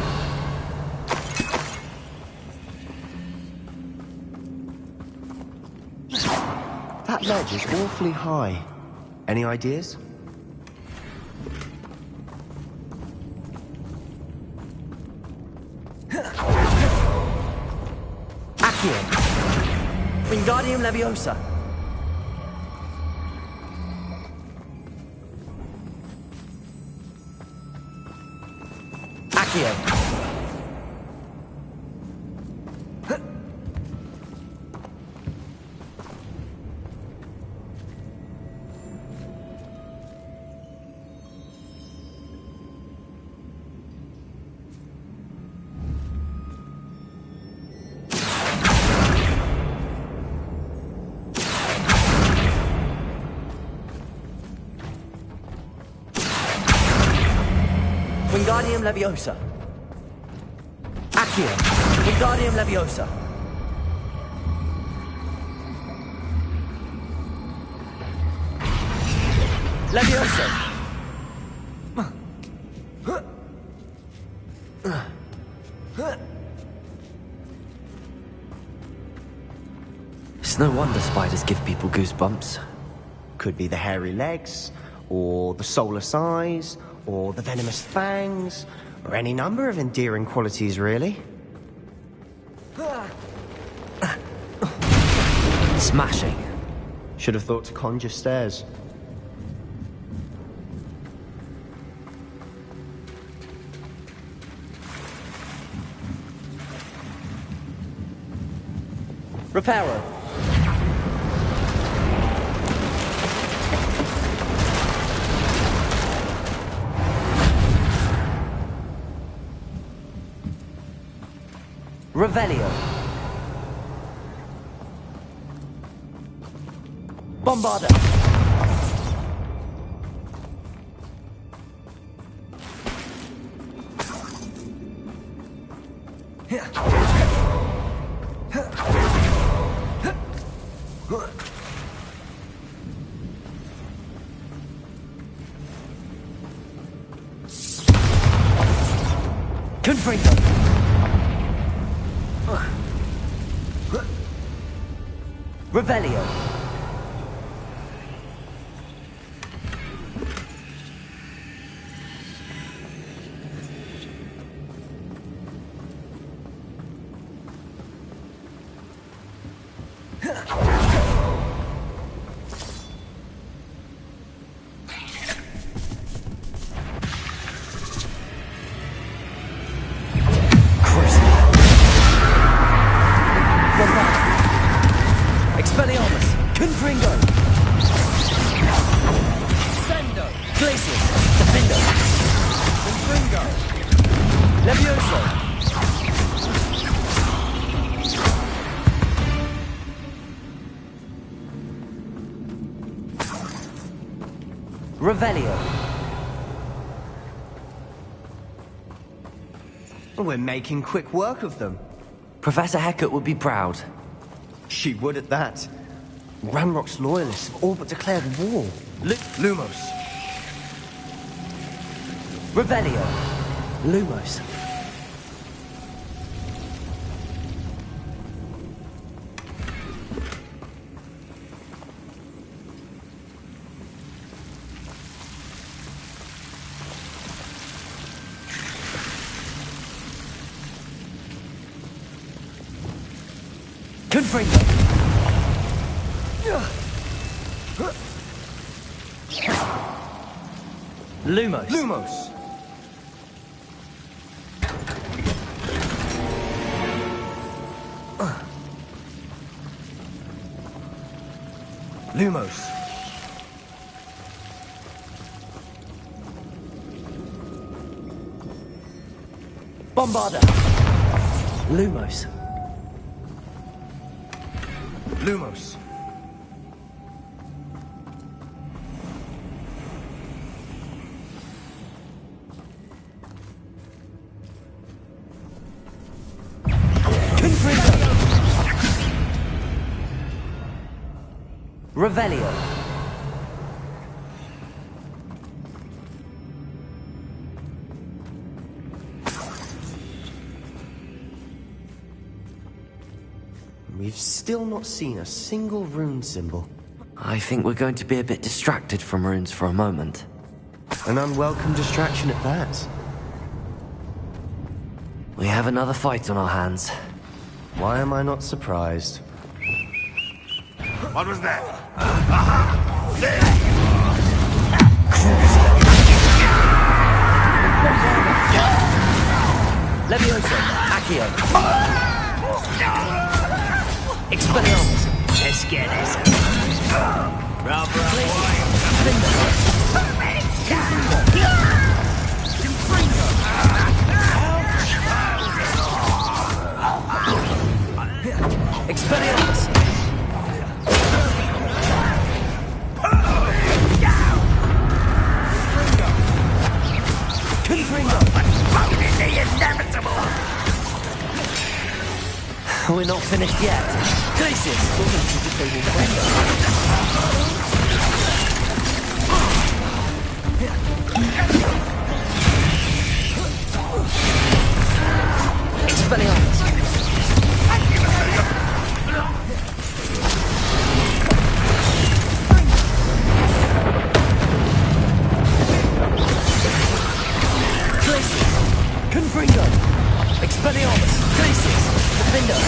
That ledge is awfully high. Any ideas? Accio! Wingardium Leviosa! Accio! Wingardium Leviosa. Accio. Wingardium Leviosa. Leviosa. It's no wonder spiders give people goosebumps. Could be the hairy legs, or the soulless eyes, or the venomous fangs, or any number of endearing qualities, really. Smashing. Should have thought to conjure stairs. Reparo. Revelio. Bombarda. Confringo. Revelio. Expelliarmus! Confringo! Sendo! Glacius! Defendo! Confringo! Levioso! Revelio! We're making quick work of them. Professor Hecat would be proud. She would at that. Ranrock's loyalists have all but declared war. Lumos. Revelio. Lumos. Confringo. Lumos. Lumos. Lumos. Bombarda. Lumos. Lumos. Revelio. We've still not seen a single rune symbol. I think we're going to be a bit distracted from runes for a moment. An unwelcome distraction at that. We have another fight on our hands. Why am I not surprised? What was that? Aha! There! Levioso, Accio. Expelliarmus. Esqueles. Expelliarmus. Confringo. We're not finished yet. Glacius. Expelliarmus. Glacius. Confringo. Expelliarmus. Glacius. Defender.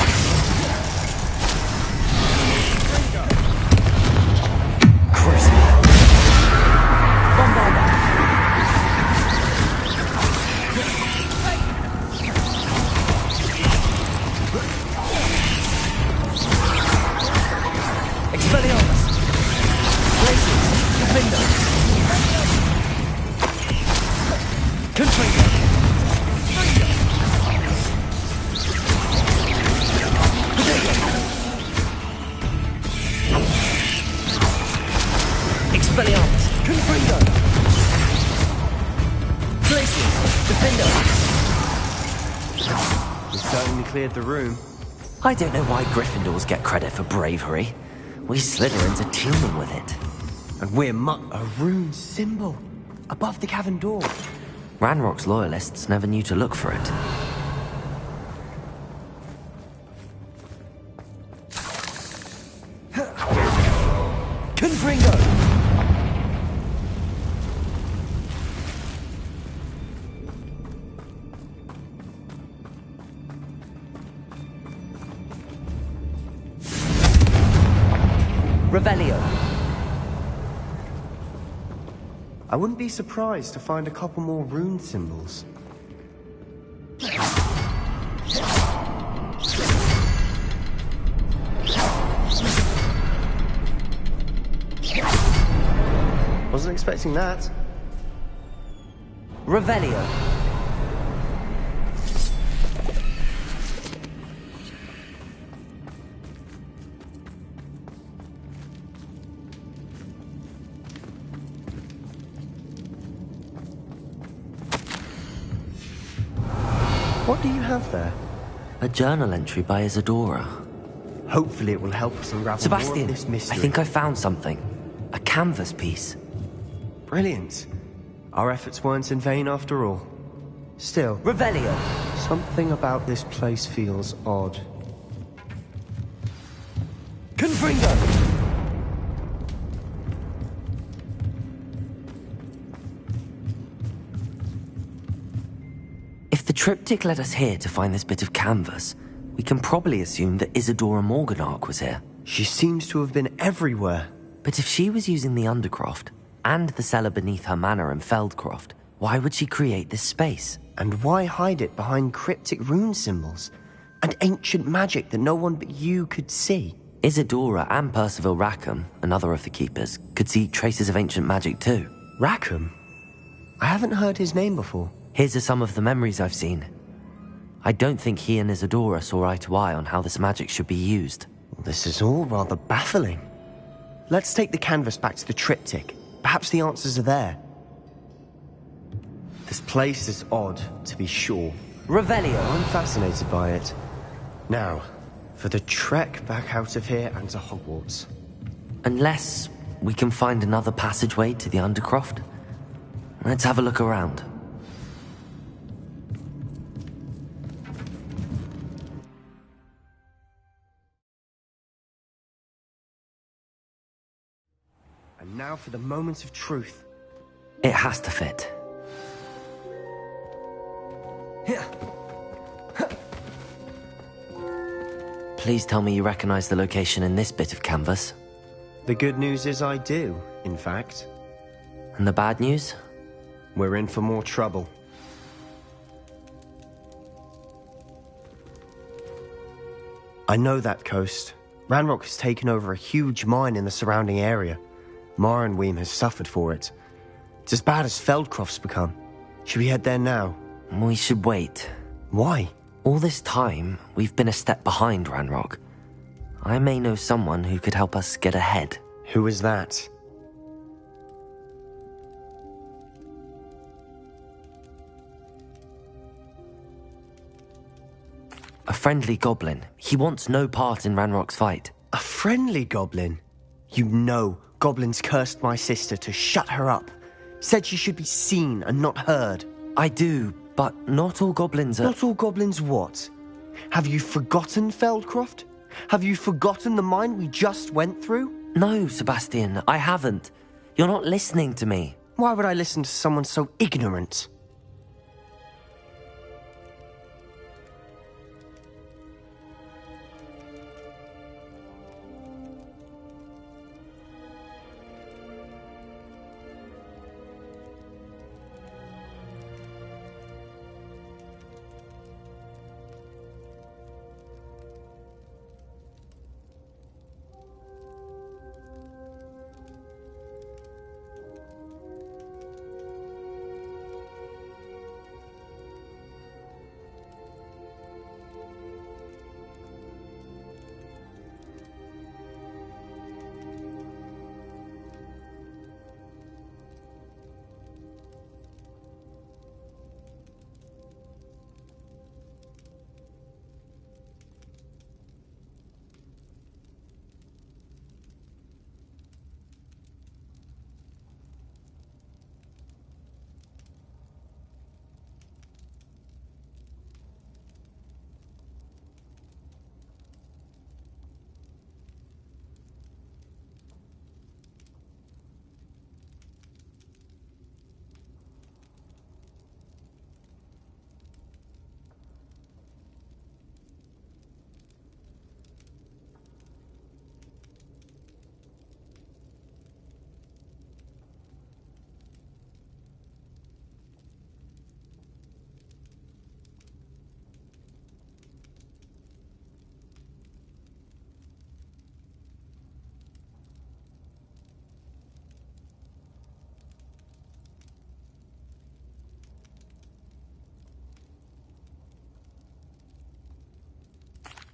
The room. I don't know why Gryffindors get credit for bravery. We Slytherins are teeming with it. And we're a rune symbol above the cavern door. Ranrock's loyalists never knew to look for it. Confringo! Revelio. I wouldn't be surprised to find a couple more rune symbols. Wasn't expecting that. Revelio. What do you have there? A journal entry by Isadora. Hopefully it will help us unravel more of this mystery. I think I found something. A canvas piece. Brilliant. Our efforts weren't in vain after all. Still, Revelio. Something about this place feels odd. Confringo! If the triptych led us here to find this bit of canvas, we can probably assume that Isadora Morganark was here. She seems to have been everywhere. But if she was using the Undercroft, and the cellar beneath her manor in Feldcroft, why would she create this space? And why hide it behind cryptic rune symbols? And ancient magic that no one but you could see? Isadora and Percival Rackham, another of the Keepers, could see traces of ancient magic too. Rackham? I haven't heard his name before. Here's are some of the memories I've seen. I don't think he and Isadora saw eye to eye on how this magic should be used. This is all rather baffling. Let's take the canvas back to the triptych. Perhaps the answers are there. This place is odd, to be sure. Revelio. I'm fascinated by it. Now, for the trek back out of here and to Hogwarts. Unless we can find another passageway to the Undercroft. Let's have a look around. And now for the moment of truth. It has to fit. Please tell me you recognize the location in this bit of canvas. The good news is I do, in fact. And the bad news? We're in for more trouble. I know that coast. Ranrock has taken over a huge mine in the surrounding area. Marrenweem has suffered for it. It's as bad as Feldcroft's become. Should we head there now? We should wait. Why? All this time, we've been a step behind Ranrock. I may know someone who could help us get ahead. Who is that? A friendly goblin. He wants no part in Ranrock's fight. A friendly goblin? You know goblins cursed my sister to shut her up. Said she should be seen and not heard. I do, but not all goblins are... Not all goblins what? Have you forgotten Feldcroft? Have you forgotten the mine we just went through? No, Sebastian, I haven't. You're not listening to me. Why would I listen to someone so ignorant?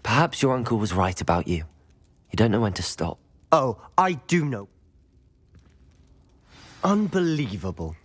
Perhaps your uncle was right about you. You don't know when to stop. Oh, I do know. Unbelievable.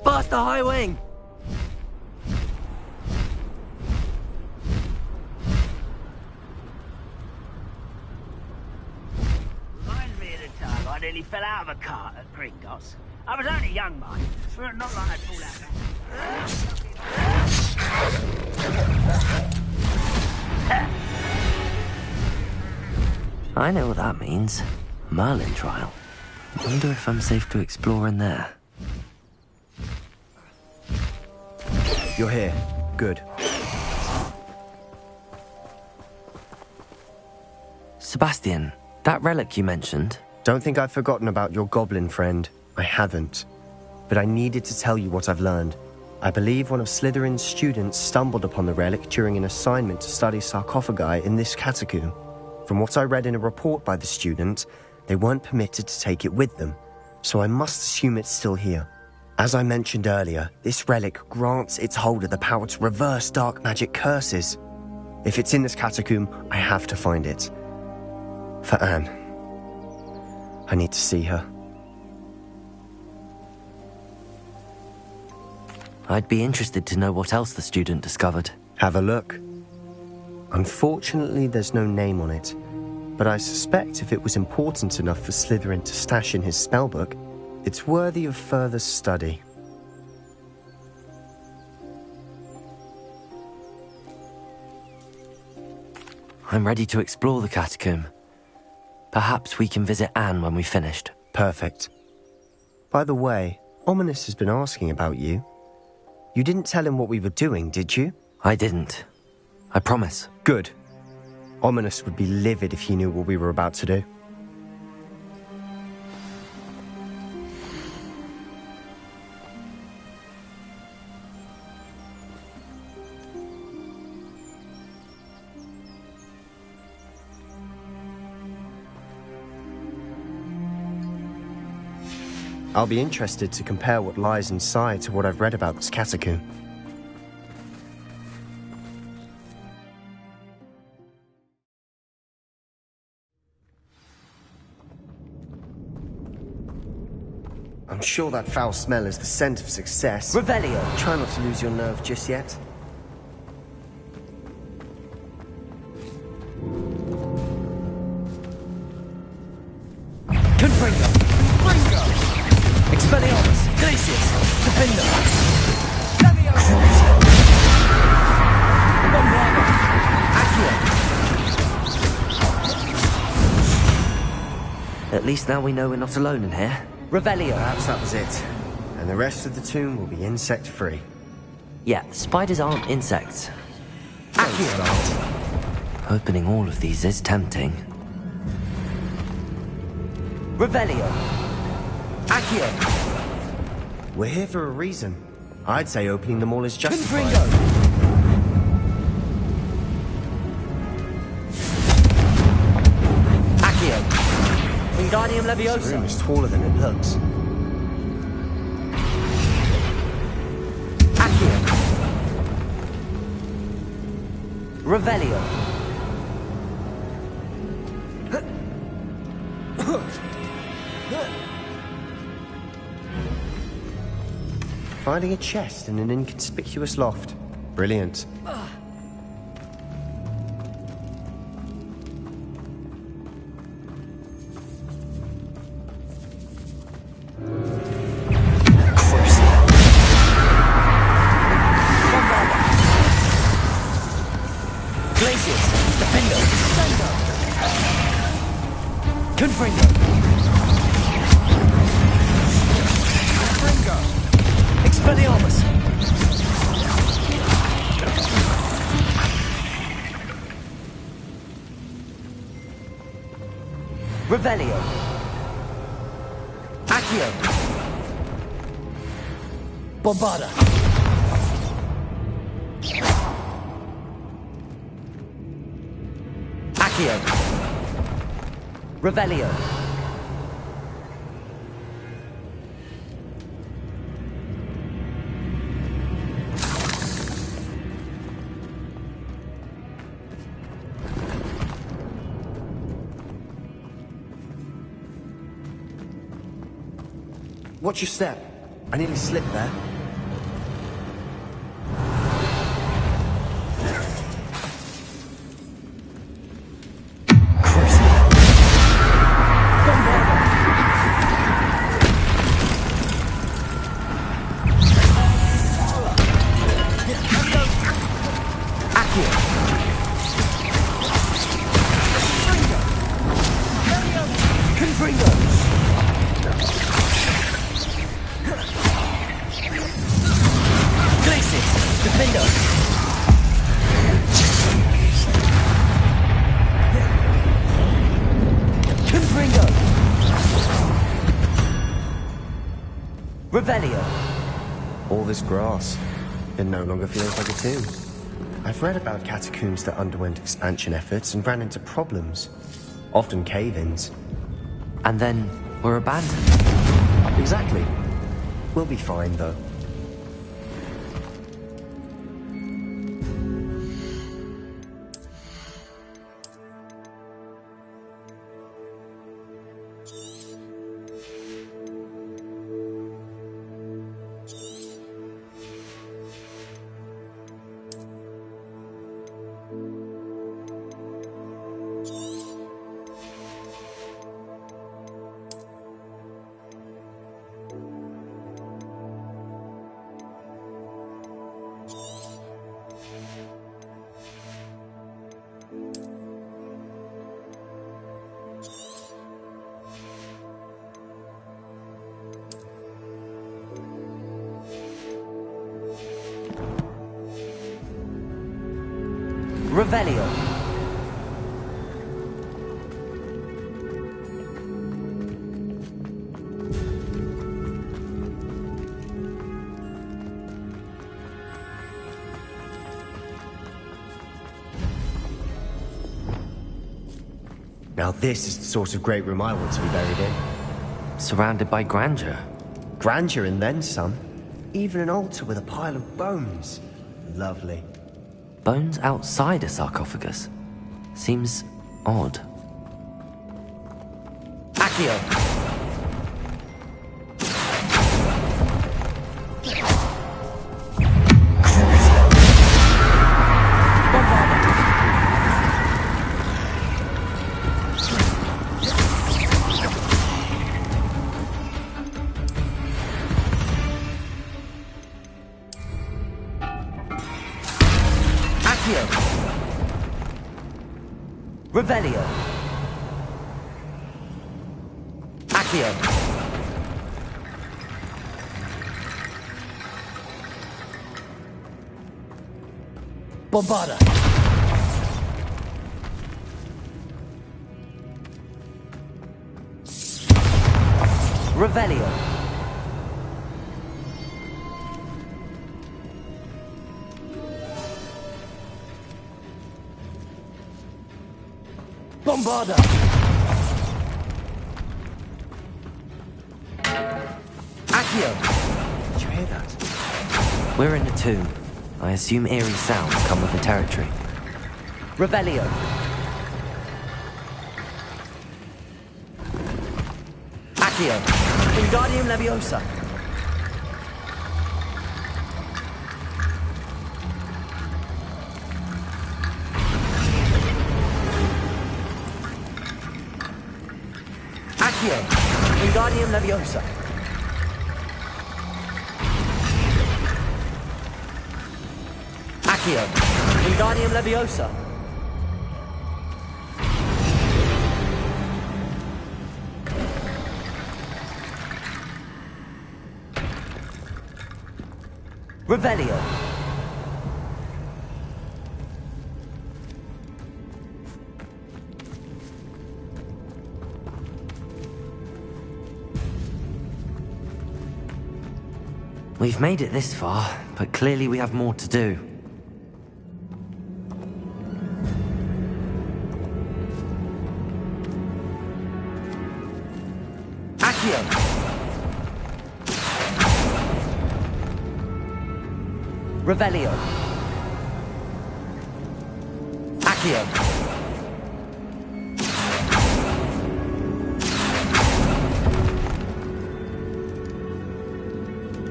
Past the high wing! nearly fell out of a cart at Gringotts. I was only young, mind, but not like I'd fall out. I know what that means. Merlin trial. Wonder if I'm safe to explore in there. You're here. Good. Sebastian, that relic you mentioned. Don't think I've forgotten about your goblin friend. I haven't. But I needed to tell you what I've learned. I believe one of Slytherin's students stumbled upon the relic during an assignment to study sarcophagi in this catacomb. From what I read in a report by the student, they weren't permitted to take it with them, so I must assume it's still here. As I mentioned earlier, this relic grants its holder the power to reverse dark magic curses. If it's in this catacomb, I have to find it. For Anne. I need to see her. I'd be interested to know what else the student discovered. Have a look. Unfortunately, there's no name on it, but I suspect if it was important enough for Slytherin to stash in his spellbook, it's worthy of further study. I'm ready to explore the catacomb. Perhaps we can visit Anne when we've finished. Perfect. By the way, Ominous has been asking about you. You didn't tell him what we were doing, did you? I didn't. I promise. Good. Ominous would be livid if he knew what we were about to do. I'll be interested to compare what lies inside to what I've read about this catacomb. I'm sure that foul smell is the scent of success. Revelio! Try not to lose your nerve just yet. Confringo! Ringo! Expelliarmus! Glacius! Defender! Leviosa! Bombarda! Accio! At least now we know we're not alone in here. Revelio! Perhaps that was it. And the rest of the tomb will be insect-free. Yeah, spiders aren't insects. Accio! Opening all of these is tempting. Revelio! Accio! We're here for a reason. I'd say opening them all is justified. Confringo! Accio! Wingardium This Leviosa! room is taller than it looks. Accio! Revelio! Finding a chest in an inconspicuous loft. Brilliant. Glacius! Defender! Confringo! Expelliarmus! Revelio! Accio! Bombarda! Accio! Revelio! Watch your step. I nearly slipped there. Revelio. All this grass, it no longer feels like a tomb. I've read about catacombs that underwent expansion efforts and ran into problems, often cave-ins. And then were abandoned. Exactly. We'll be fine, though. Revelio. Now this is the sort of great room I want to be buried in. Surrounded by grandeur. Grandeur and then some. Even an altar with a pile of bones. Lovely. Bones outside a sarcophagus. Seems odd. Accio! Revelio. Accio. Bombarda. Revelio. Bombarda! Accio! Did you hear that? We're in a tomb. I assume eerie sounds come with the territory. Revelio! Accio! Wingardium Leviosa! Accio! Wingardium Leviosa! Accio! Wingardium Leviosa! Revelio! We've made it this far, but clearly we have more to do. Accio! Revelio! Accio!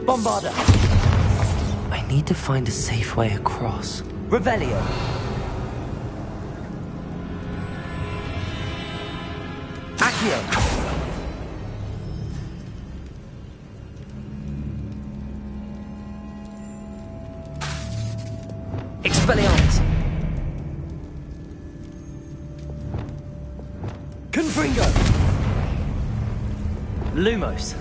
Bombarda! I need to find a safe way across. Revelio! Accio! Expelliarmus! Confringo! Lumos.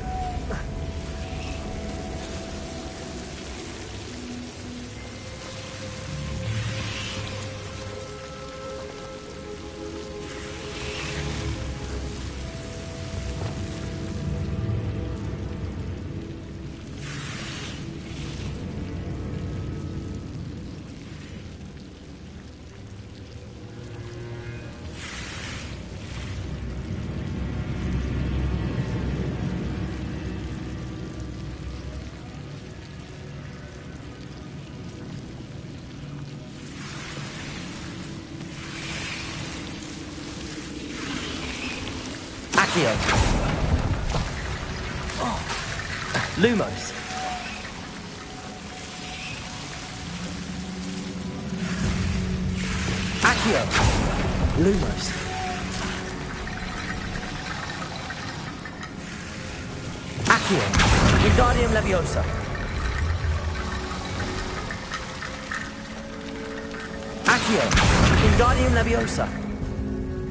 Accio. Lumos. Accio. Lumos. Accio. Wingardium Leviosa. Accio. Wingardium Leviosa.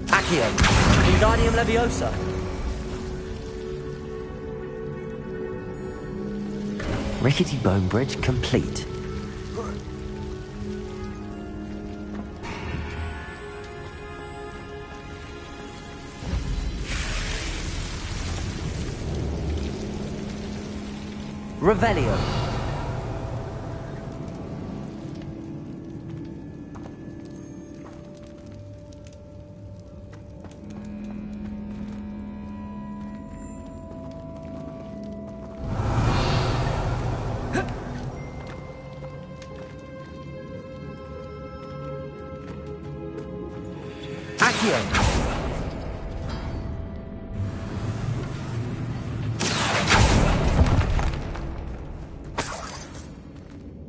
Accio. Wingardium Leviosa. Rickety Bone Bridge complete. Revelio. Accio.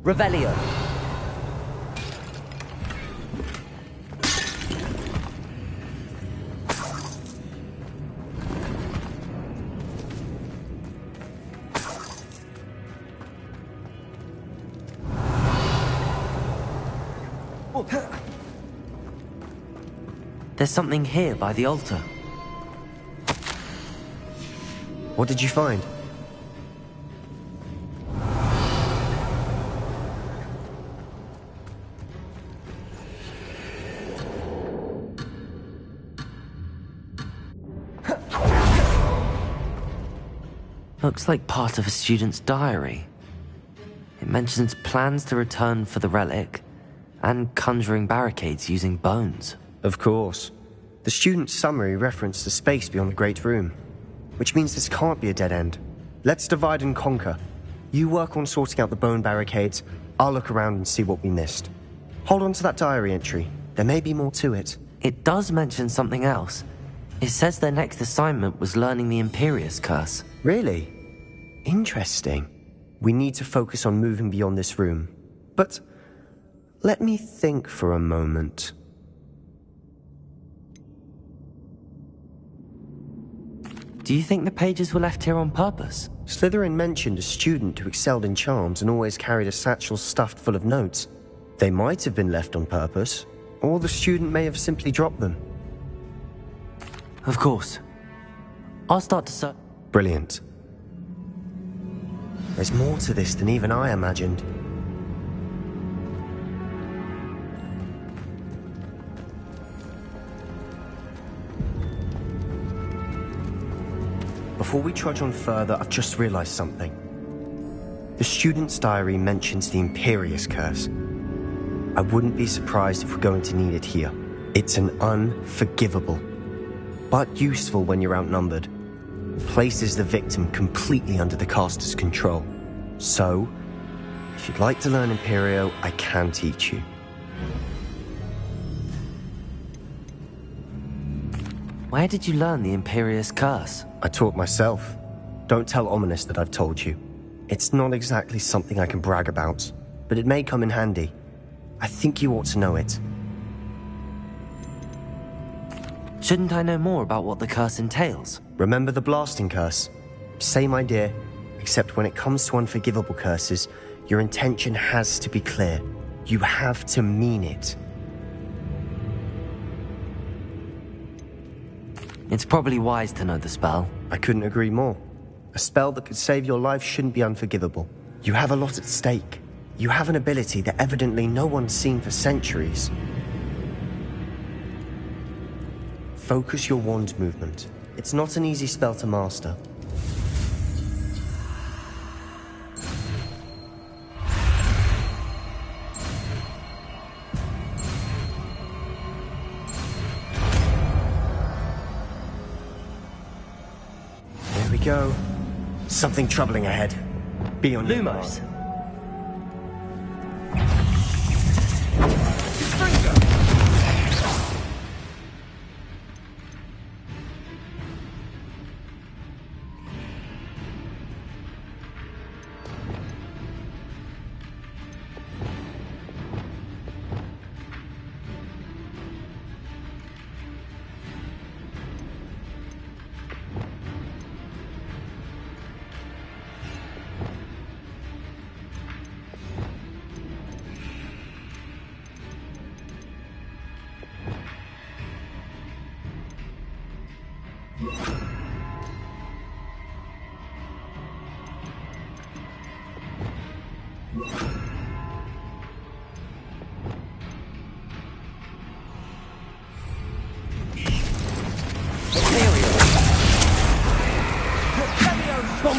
Revelio. There's something here by the altar. What did you find? Looks like part of a student's diary. It mentions plans to return for the relic and conjuring barricades using bones. Of course. The student's summary referenced the space beyond the Great Room, which means this can't be a dead end. Let's divide and conquer. You work on sorting out the bone barricades, I'll look around and see what we missed. Hold on to that diary entry. There may be more to it. It does mention something else. It says their next assignment was learning the Imperius Curse. Really? Interesting. We need to focus on moving beyond this room. But let me think for a moment. Do you think the pages were left here on purpose? Slytherin mentioned a student who excelled in charms and always carried a satchel stuffed full of notes. They might have been left on purpose, or the student may have simply dropped them. Of course. I'll start to search. Brilliant. There's more to this than even I imagined. Before we trudge on further, I've just realized something. The student's diary mentions the Imperius Curse. I wouldn't be surprised if we're going to need it here. It's an unforgivable, but useful when you're outnumbered. Places the victim completely under the caster's control. So, if you'd like to learn Imperio, I can teach you. Where did you learn the Imperius Curse? I taught myself. Don't tell Ominous that I've told you. It's not exactly something I can brag about, but it may come in handy. I think you ought to know it. Shouldn't I know more about what the curse entails? Remember the blasting curse? Same idea, except when it comes to unforgivable curses, your intention has to be clear. You have to mean it. It's probably wise to know the spell. I couldn't agree more. A spell that could save your life shouldn't be unforgivable. You have a lot at stake. You have an ability that evidently no one's seen for centuries. Focus your wand movement. It's not an easy spell to master. There we go. Something troubling ahead. Be on your Lumos.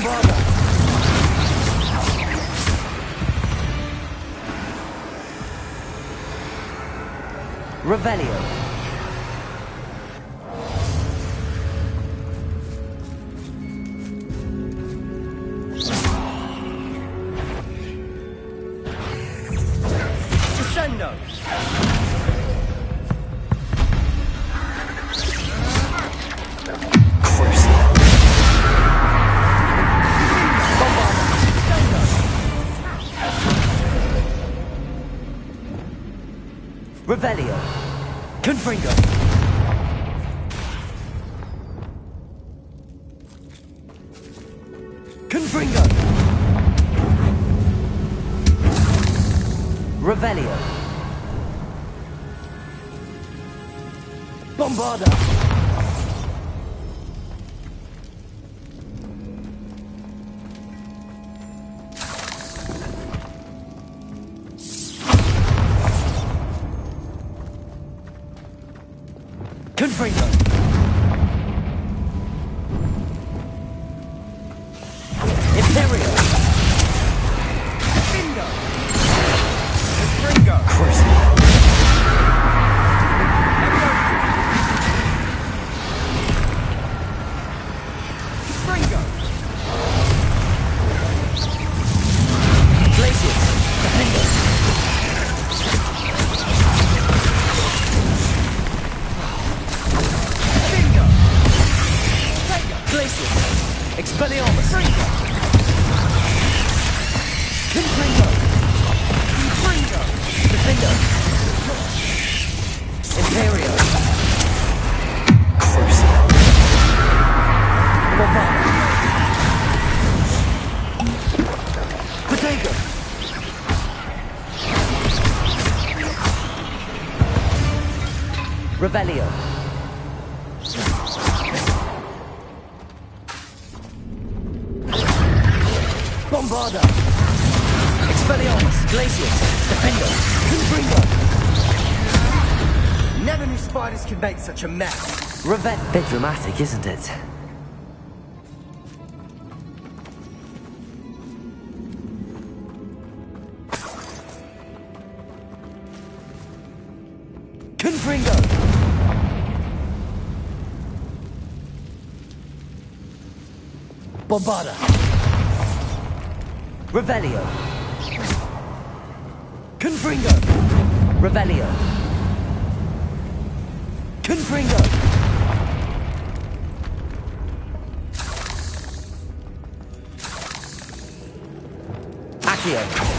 guard. Revelio. Descendo. Revelio. Confringo. Confringo. Revelio. Bombarda. Confringo. Imperio. Bingo. Confringo. Confringo. Glacius. Defender. Glacius. Expelliarmus. Confringo. Confringo. Defender. Imperio. Bombarda. Potato. Revelio. Bombarda. Expelliarmus. Glacius. Defender. Confringo. Never knew spiders could make such a mess. Bit dramatic, isn't it? Confringo. Bombarda. Revelio. Confringo. Revelio. Confringo. Accio.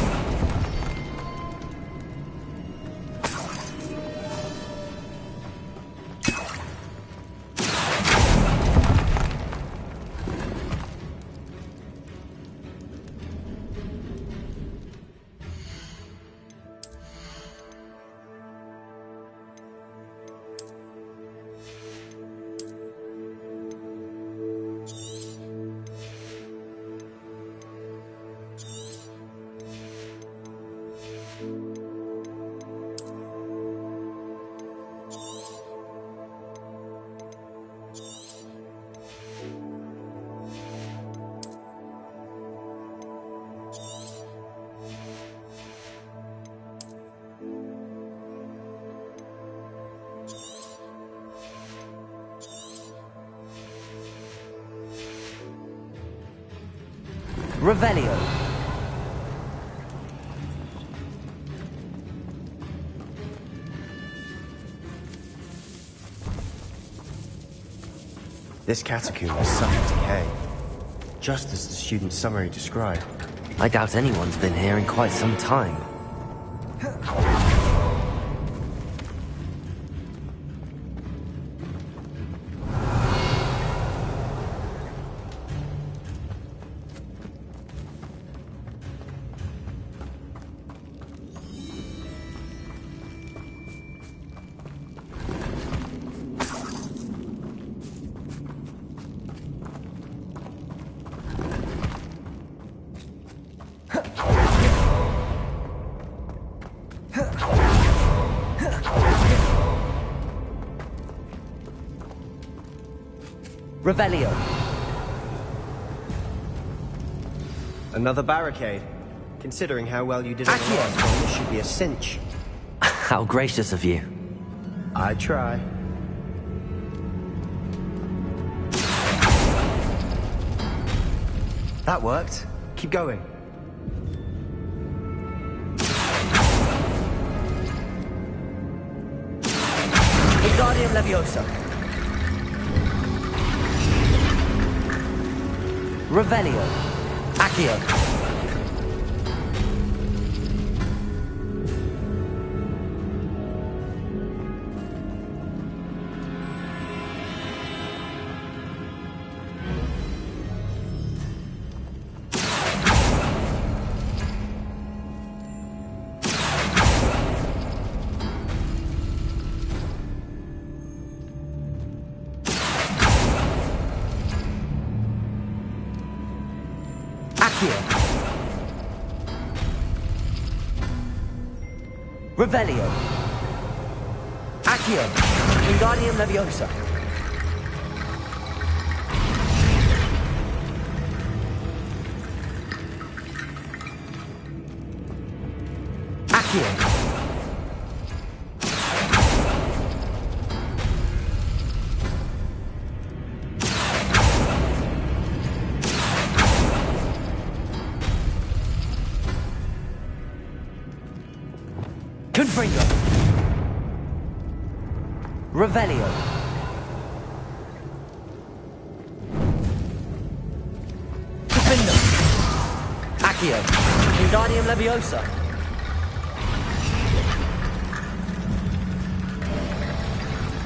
Revelio. This catacomb has suffered decay, just as the student's summary described. I doubt anyone's been here in quite some time. Revelio. Another barricade. Considering how well you did on the last one, this should be a cinch. How gracious of you. I try. That worked. Keep going. Wingardium Leviosa. Revelio. Accio. Revelio. Accio. Wingardium Leviosa. Accio. Confringo. Revelio. Confringo. Accio. Wingardium Leviosa.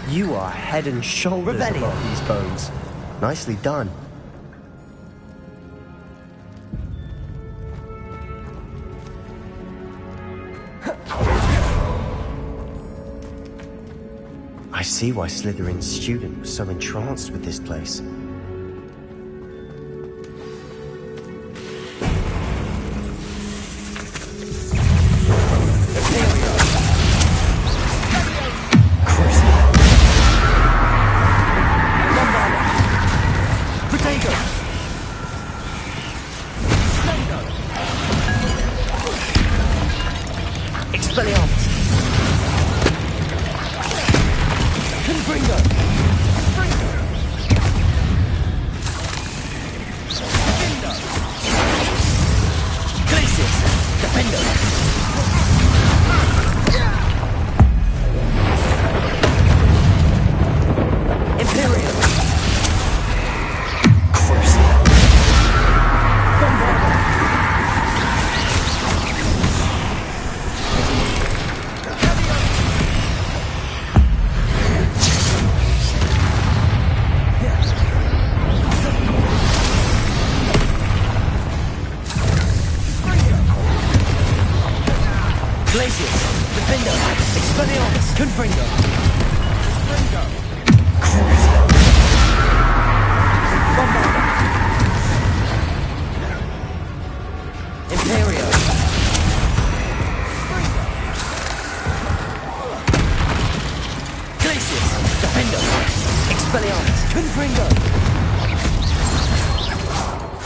You are head and shoulders Revelio. above these bones. Nicely done. I see why Slytherin's student was so entranced with this place.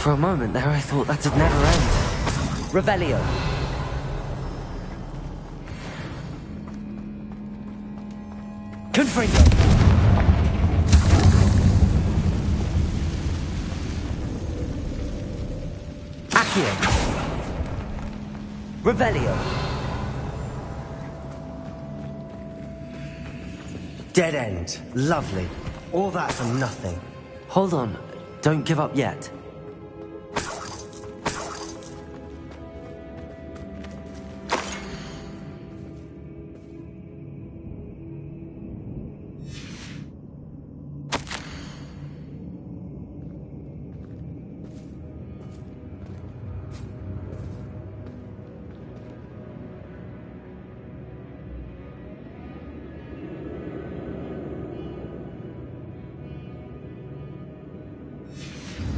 For a moment there, I thought that'd never end. Revelio. Confringo. Accio. Revelio. Dead end. Lovely. All that for nothing. Hold on. Don't give up yet.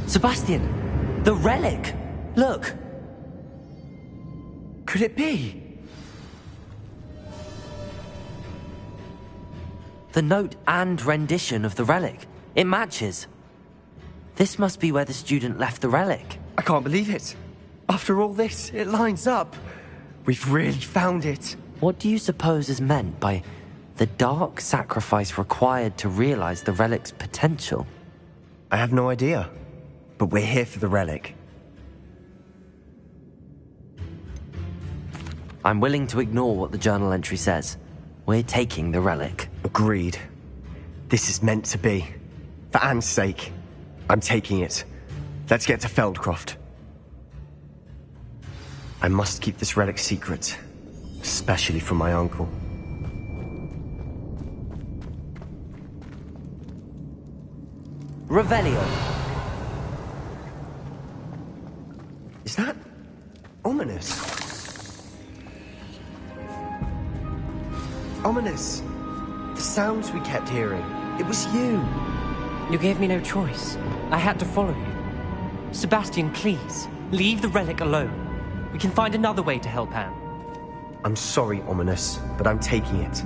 Sebastian! The relic! Look! Could it be? The note and rendition of the relic. It matches. This must be where the student left the relic. I can't believe it. After all this, it lines up. We've really found it. What do you suppose is meant by the dark sacrifice required to realize the relic's potential? I have no idea. But we're here for the relic. I'm willing to ignore what the journal entry says. We're taking the relic. Agreed. This is meant to be. For Anne's sake, I'm taking it. Let's get to Feldcroft. I must keep this relic secret, especially from my uncle. Revelio. Is that ominous? Ominous. The sounds we kept hearing. It was you. You gave me no choice. I had to follow you. Sebastian, please, leave the relic alone. We can find another way to help Anne. I'm sorry, Ominous, but I'm taking it.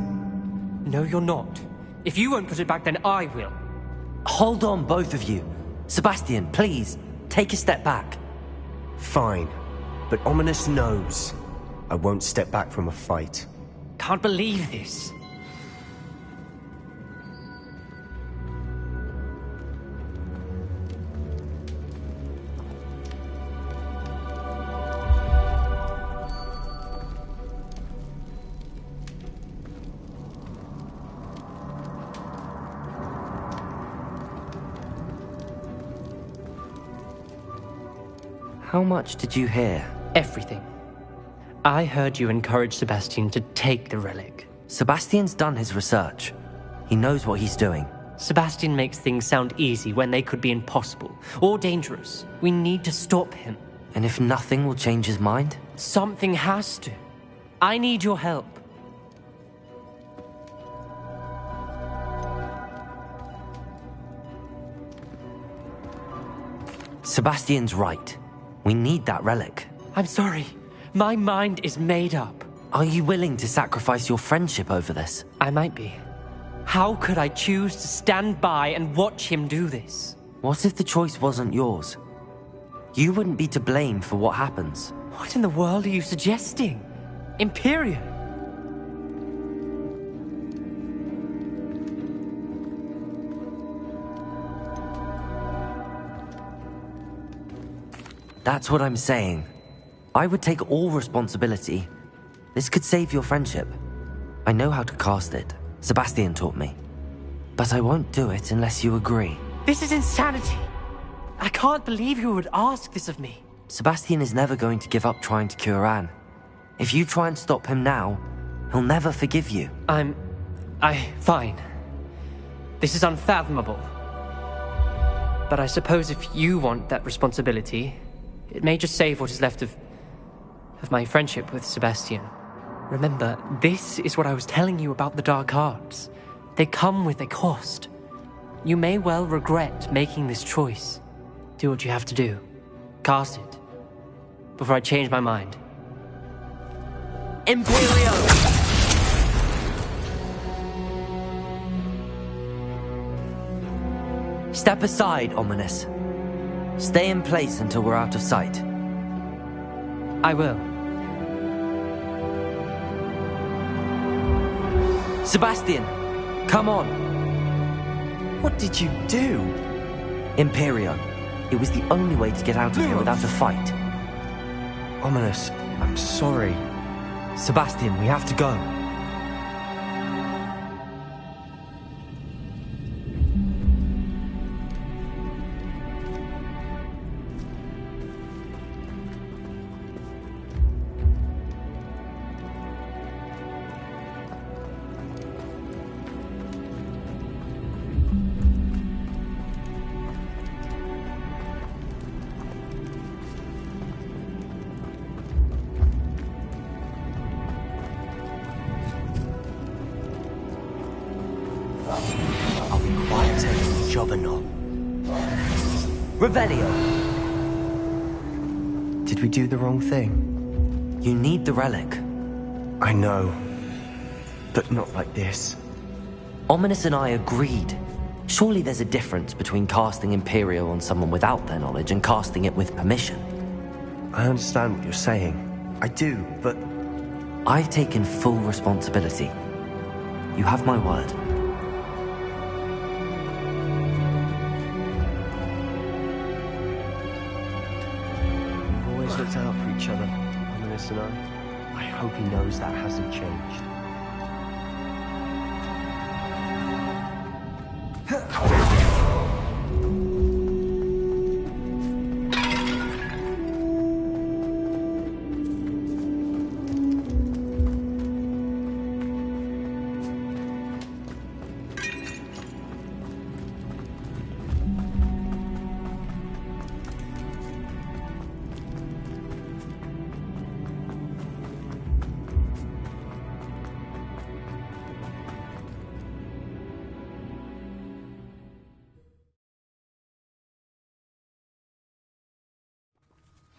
No, you're not. If you won't put it back, then I will. Hold on, both of you. Sebastian, please, take a step back. Fine, but Ominous knows I won't step back from a fight. Can't believe this. How much did you hear? Everything. I heard you encourage Sebastian to take the relic. Sebastian's done his research. He knows what he's doing. Sebastian makes things sound easy when they could be impossible or dangerous. We need to stop him. And if nothing will change his mind? Something has to. I need your help. Sebastian's right. We need that relic. I'm sorry. My mind is made up. Are you willing to sacrifice your friendship over this? I might be. How could I choose to stand by and watch him do this? What if the choice wasn't yours? You wouldn't be to blame for what happens. What in the world are you suggesting? Imperium? That's what I'm saying. I would take all responsibility. This could save your friendship. I know how to cast it. Sebastian taught me. But I won't do it unless you agree. This is insanity. I can't believe you would ask this of me. Sebastian is never going to give up trying to cure Anne. If you try and stop him now, he'll never forgive you. Fine. This is unfathomable. But I suppose if you want that responsibility, it may just save what is left of my friendship with Sebastian. Remember, this is what I was telling you about the dark arts. They come with a cost. You may well regret making this choice. Do what you have to do. Cast it. Before I change my mind. Imperium! Step aside, Ominous. Stay in place until we're out of sight. I will. Sebastian, come on. What did you do? Imperium. It was the only way to get out of here without a fight. Ominous, I'm sorry. Sebastian, we have to go. Revelio! Did we do the wrong thing? You need the relic. I know. But not like this. Ominous and I agreed. Surely there's a difference between casting Imperial on someone without their knowledge and casting it with permission. I understand what you're saying. I do, but... I've taken full responsibility. You have my word. Looked out for each other, Ominous and I hope he knows that hasn't changed.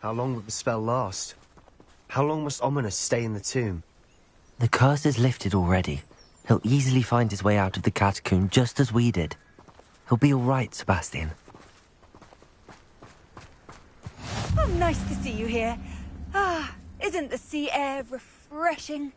How long will the spell last? How long must Ominous stay in the tomb? The curse is lifted already. He'll easily find his way out of the catacomb just as we did. He'll be all right, Sebastian. Oh, nice to see you here. Ah, isn't the sea air refreshing?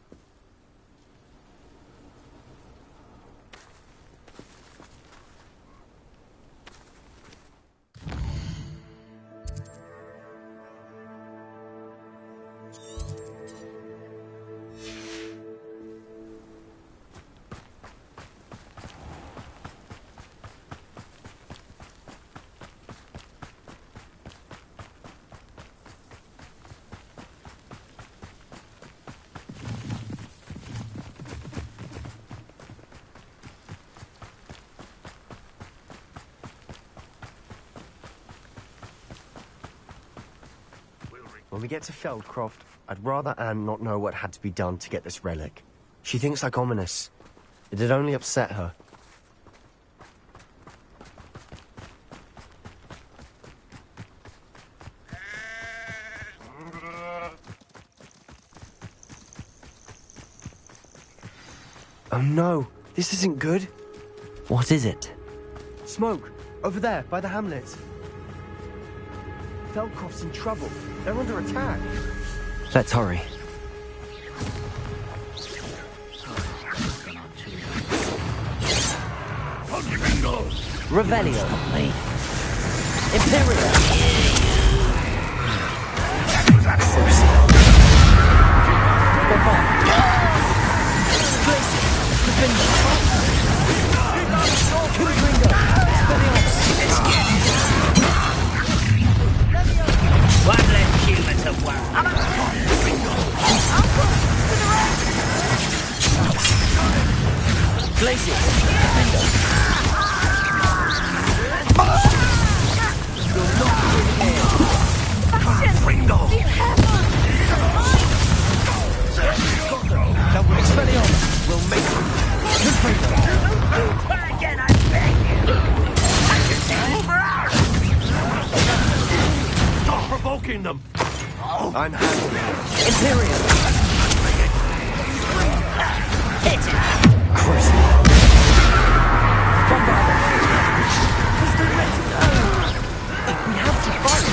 When we get to Feldcroft, I'd rather Anne not know what had to be done to get this relic. She thinks like Ominous. It'd only upset her. Oh no, this isn't good. What is it? Smoke, over there, by the hamlet. Feldcroft's in trouble. They're under attack. Let's hurry. Revelio. Imperial. One less human to worry. Glacier. Ringo! Expelliarmus will make it. Try again, I beg you! I can take you for hours! Stop provoking them! I'm handling it. Imperial. Hit it! Cruising. We have to fight.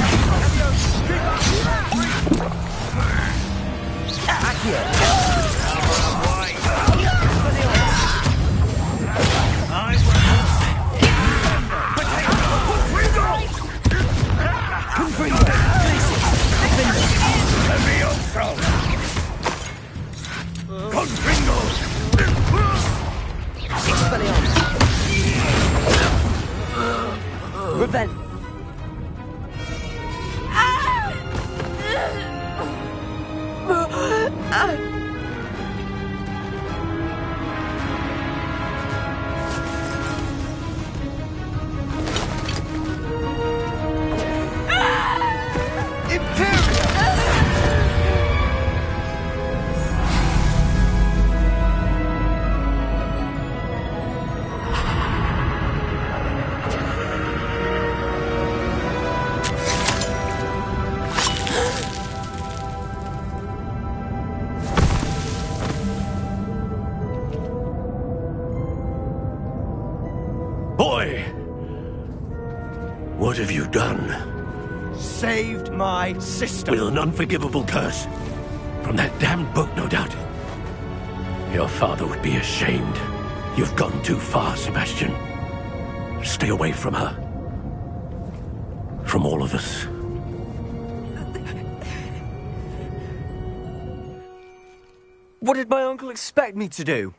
Accio! boy. What have you done? Saved my sister. With an unforgivable curse. From that damned book, no doubt. Your father would be ashamed. You've gone too far, Sebastian. Stay away from her. From all of us. What did my uncle expect me to do?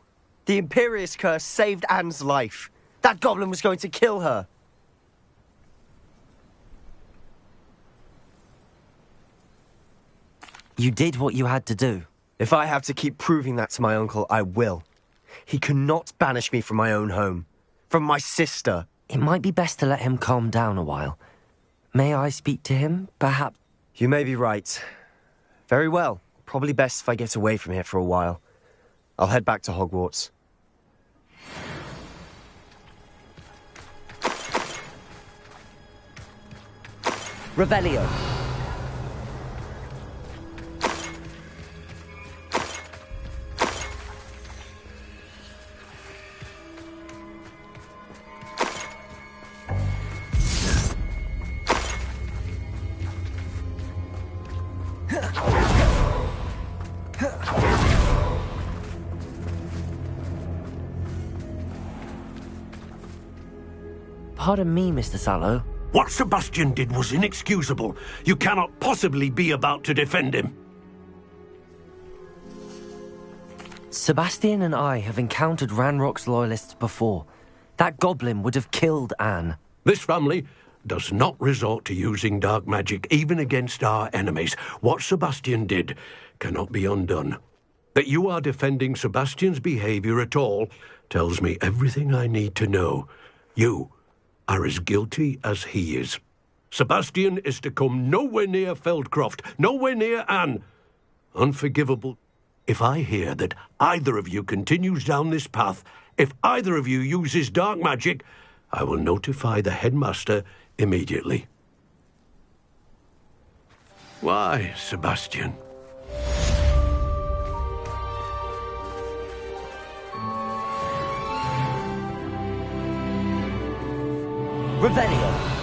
The Imperious curse saved Anne's life. That goblin was going to kill her. You did what you had to do. If I have to keep proving that to my uncle, I will. He cannot banish me from my own home. From my sister. It might be best to let him calm down a while. May I speak to him, perhaps? You may be right. Very well. Probably best if I get away from here for a while. I'll head back to Hogwarts. Revelio. Pardon me, Mr. Sallow. What Sebastian did was inexcusable. You cannot possibly be about to defend him. Sebastian and I have encountered Ranrock's loyalists before. That goblin would have killed Anne. This family does not resort to using dark magic, even against our enemies. What Sebastian did cannot be undone. That you are defending Sebastian's behavior at all tells me everything I need to know. You are as guilty as he is. Sebastian is to come nowhere near Feldcroft, nowhere near Anne. Unforgivable. If I hear that either of you continues down this path, if either of you uses dark magic, I will notify the headmaster immediately. Why, Sebastian? Revelio.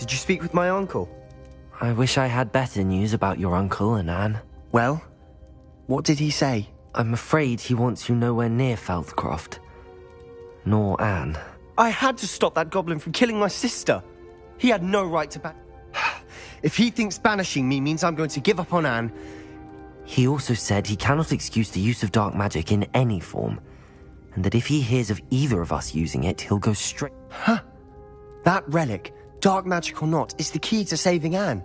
Did you speak with my uncle? I wish I had better news about your uncle and Anne. Well, what did he say? I'm afraid he wants you nowhere near Feldcroft. Nor Anne. I had to stop that goblin from killing my sister. He had no right to If he thinks banishing me means I'm going to give up on Anne... He also said he cannot excuse the use of dark magic in any form, and that if he hears of either of us using it, he'll go straight... Huh. That relic, dark magic or not, is the key to saving Anne.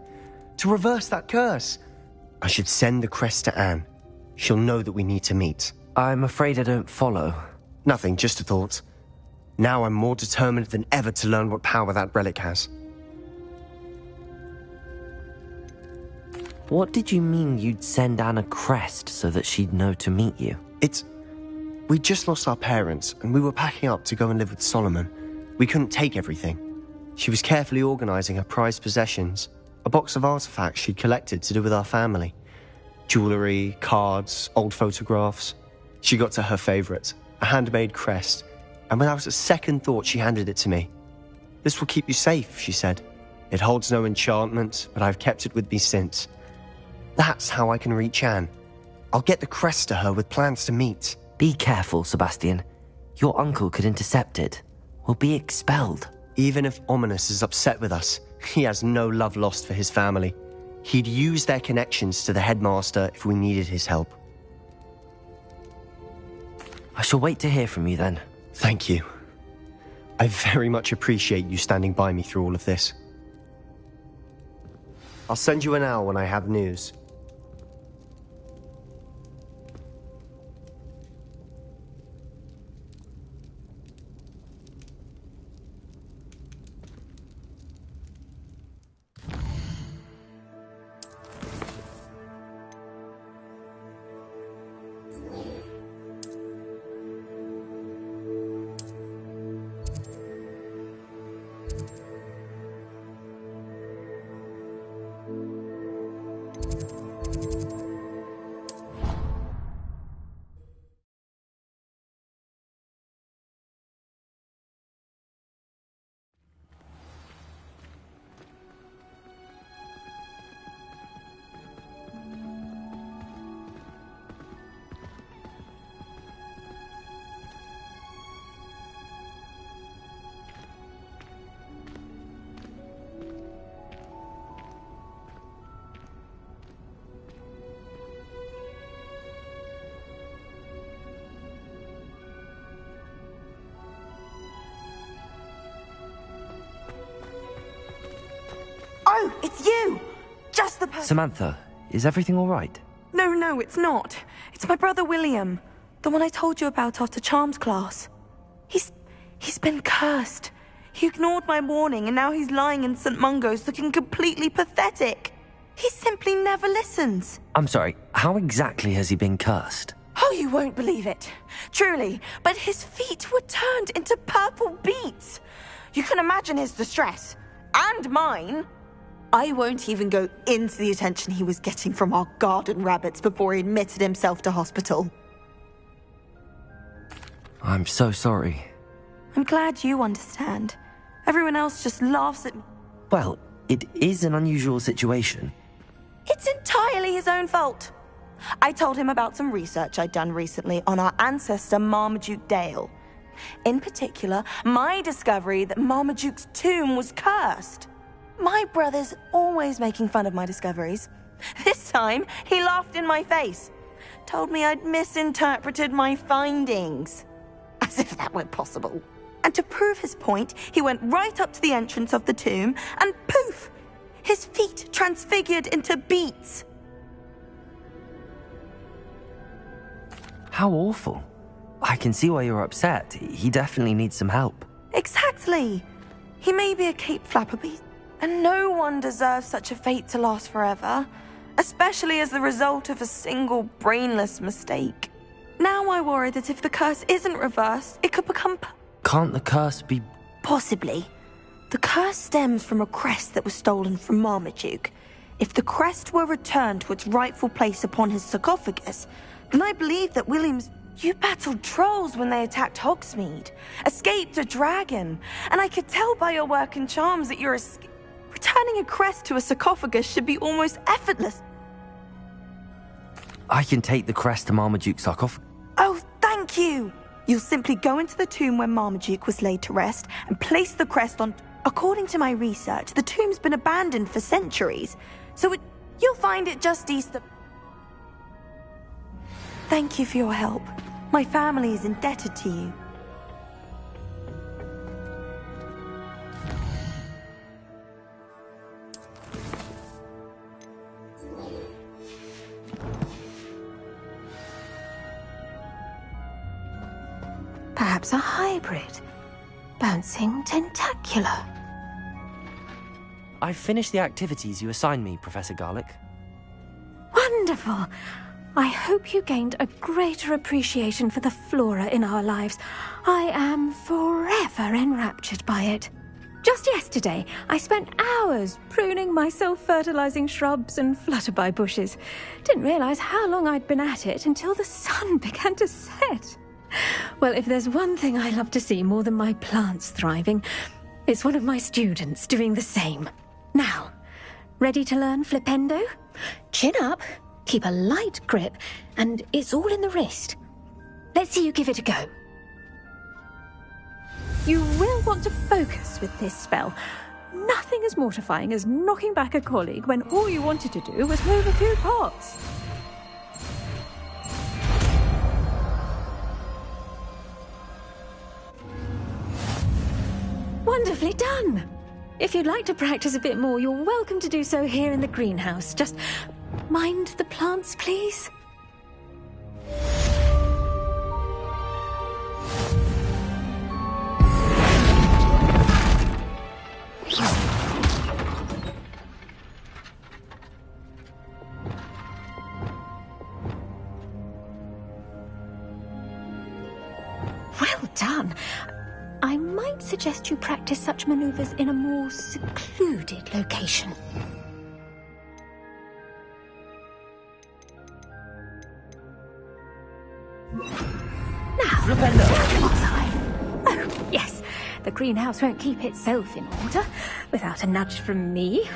To reverse that curse. I should send the crest to Anne. She'll know that we need to meet. I'm afraid I don't follow. Nothing, just a thought. Now I'm more determined than ever to learn what power that relic has. What did you mean you'd send Anne a crest so that she'd know to meet you? We just lost our parents, and we were packing up to go and live with Solomon. We couldn't take everything. She was carefully organising her prized possessions, a box of artifacts she'd collected to do with our family. Jewellery, cards, old photographs. She got to her favourite, a handmade crest, and without a second thought she handed it to me. "This will keep you safe," she said. "It holds no enchantment, but I've kept it with me since. That's how I can reach Anne. I'll get the crest to her with plans to meet." Be careful, Sebastian. Your uncle could intercept it. We'll be expelled. Even if Ominous is upset with us, he has no love lost for his family. He'd use their connections to the headmaster if we needed his help. I shall wait to hear from you then. Thank you. I very much appreciate you standing by me through all of this. I'll send you an owl when I have news. Oh, it's you! Just the person. Samantha, is everything all right? No, it's not. It's my brother William. The one I told you about after Charms class. He's been cursed. He ignored my warning and now he's lying in St. Mungo's looking completely pathetic. He simply never listens. I'm sorry, how exactly has he been cursed? Oh, you won't believe it. Truly, but his feet were turned into purple beets. You can imagine his distress. And mine. I won't even go into the attention he was getting from our garden rabbits before he admitted himself to hospital. I'm so sorry. I'm glad you understand. Everyone else just laughs at me. Well, it is an unusual situation. It's entirely his own fault. I told him about some research I'd done recently on our ancestor Marmaduke Dale. In particular, my discovery that Marmaduke's tomb was cursed. My brother's always making fun of my discoveries. This time, he laughed in my face. Told me I'd misinterpreted my findings. As if that were possible. And to prove his point, he went right up to the entrance of the tomb and poof! His feet transfigured into beets. How awful. I can see why you're upset. He definitely needs some help. Exactly. He may be a cape flapper beast, and no one deserves such a fate to last forever, especially as the result of a single brainless mistake. Now I worry that if the curse isn't reversed, it could become... Can't the curse be... Possibly. The curse stems from a crest that was stolen from Marmaduke. If the crest were returned to its rightful place upon his sarcophagus, then I believe that William's... You battled trolls when they attacked Hogsmeade, escaped a dragon, and I could tell by your work and charms that you're Returning a crest to a sarcophagus should be almost effortless. I can take the crest to Marmaduke's sarcophagus. Oh, thank you! You'll simply go into the tomb where Marmaduke was laid to rest and place the crest on... According to my research, the tomb's been abandoned for centuries, so you'll find it just east of... Thank you for your help. My family is indebted to you. Perhaps a hybrid. Bouncing tentacular. I've finished the activities you assigned me, Professor Garlick. Wonderful! I hope you gained a greater appreciation for the flora in our lives. I am forever enraptured by it. Just yesterday, I spent hours pruning my self-fertilizing shrubs and flutterby bushes. Didn't realize how long I'd been at it until the sun began to set. Well, if there's one thing I love to see more than my plants thriving, it's one of my students doing the same. Now, ready to learn Flipendo? Chin up, keep a light grip, and it's all in the wrist. Let's see you give it a go. You will want to focus with this spell. Nothing as mortifying as knocking back a colleague when all you wanted to do was move a few parts. Wonderfully done! If you'd like to practice a bit more, you're welcome to do so here in the greenhouse. Just mind the plants, please. Well done. I might suggest you practice such maneuvers in a more secluded location. Now, where was I? Oh, yes. The greenhouse won't keep itself in order without a nudge from me.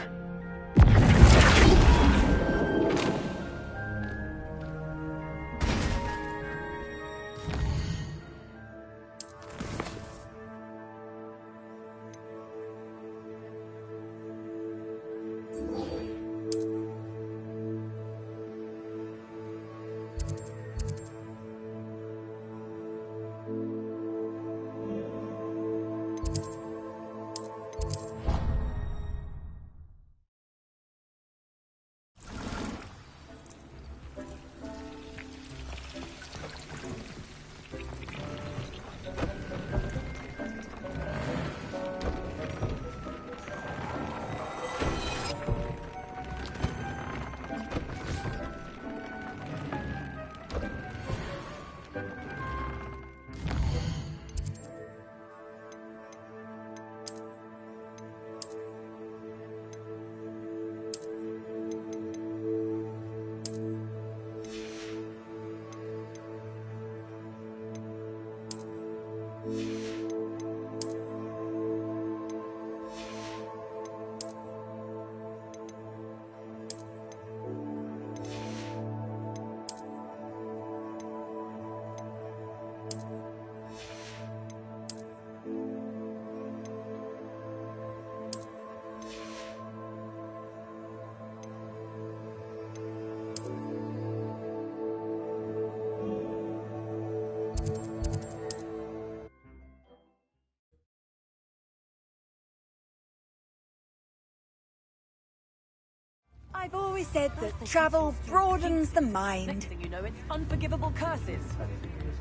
I've always said that travel broadens the mind. Next thing you know, it's unforgivable curses.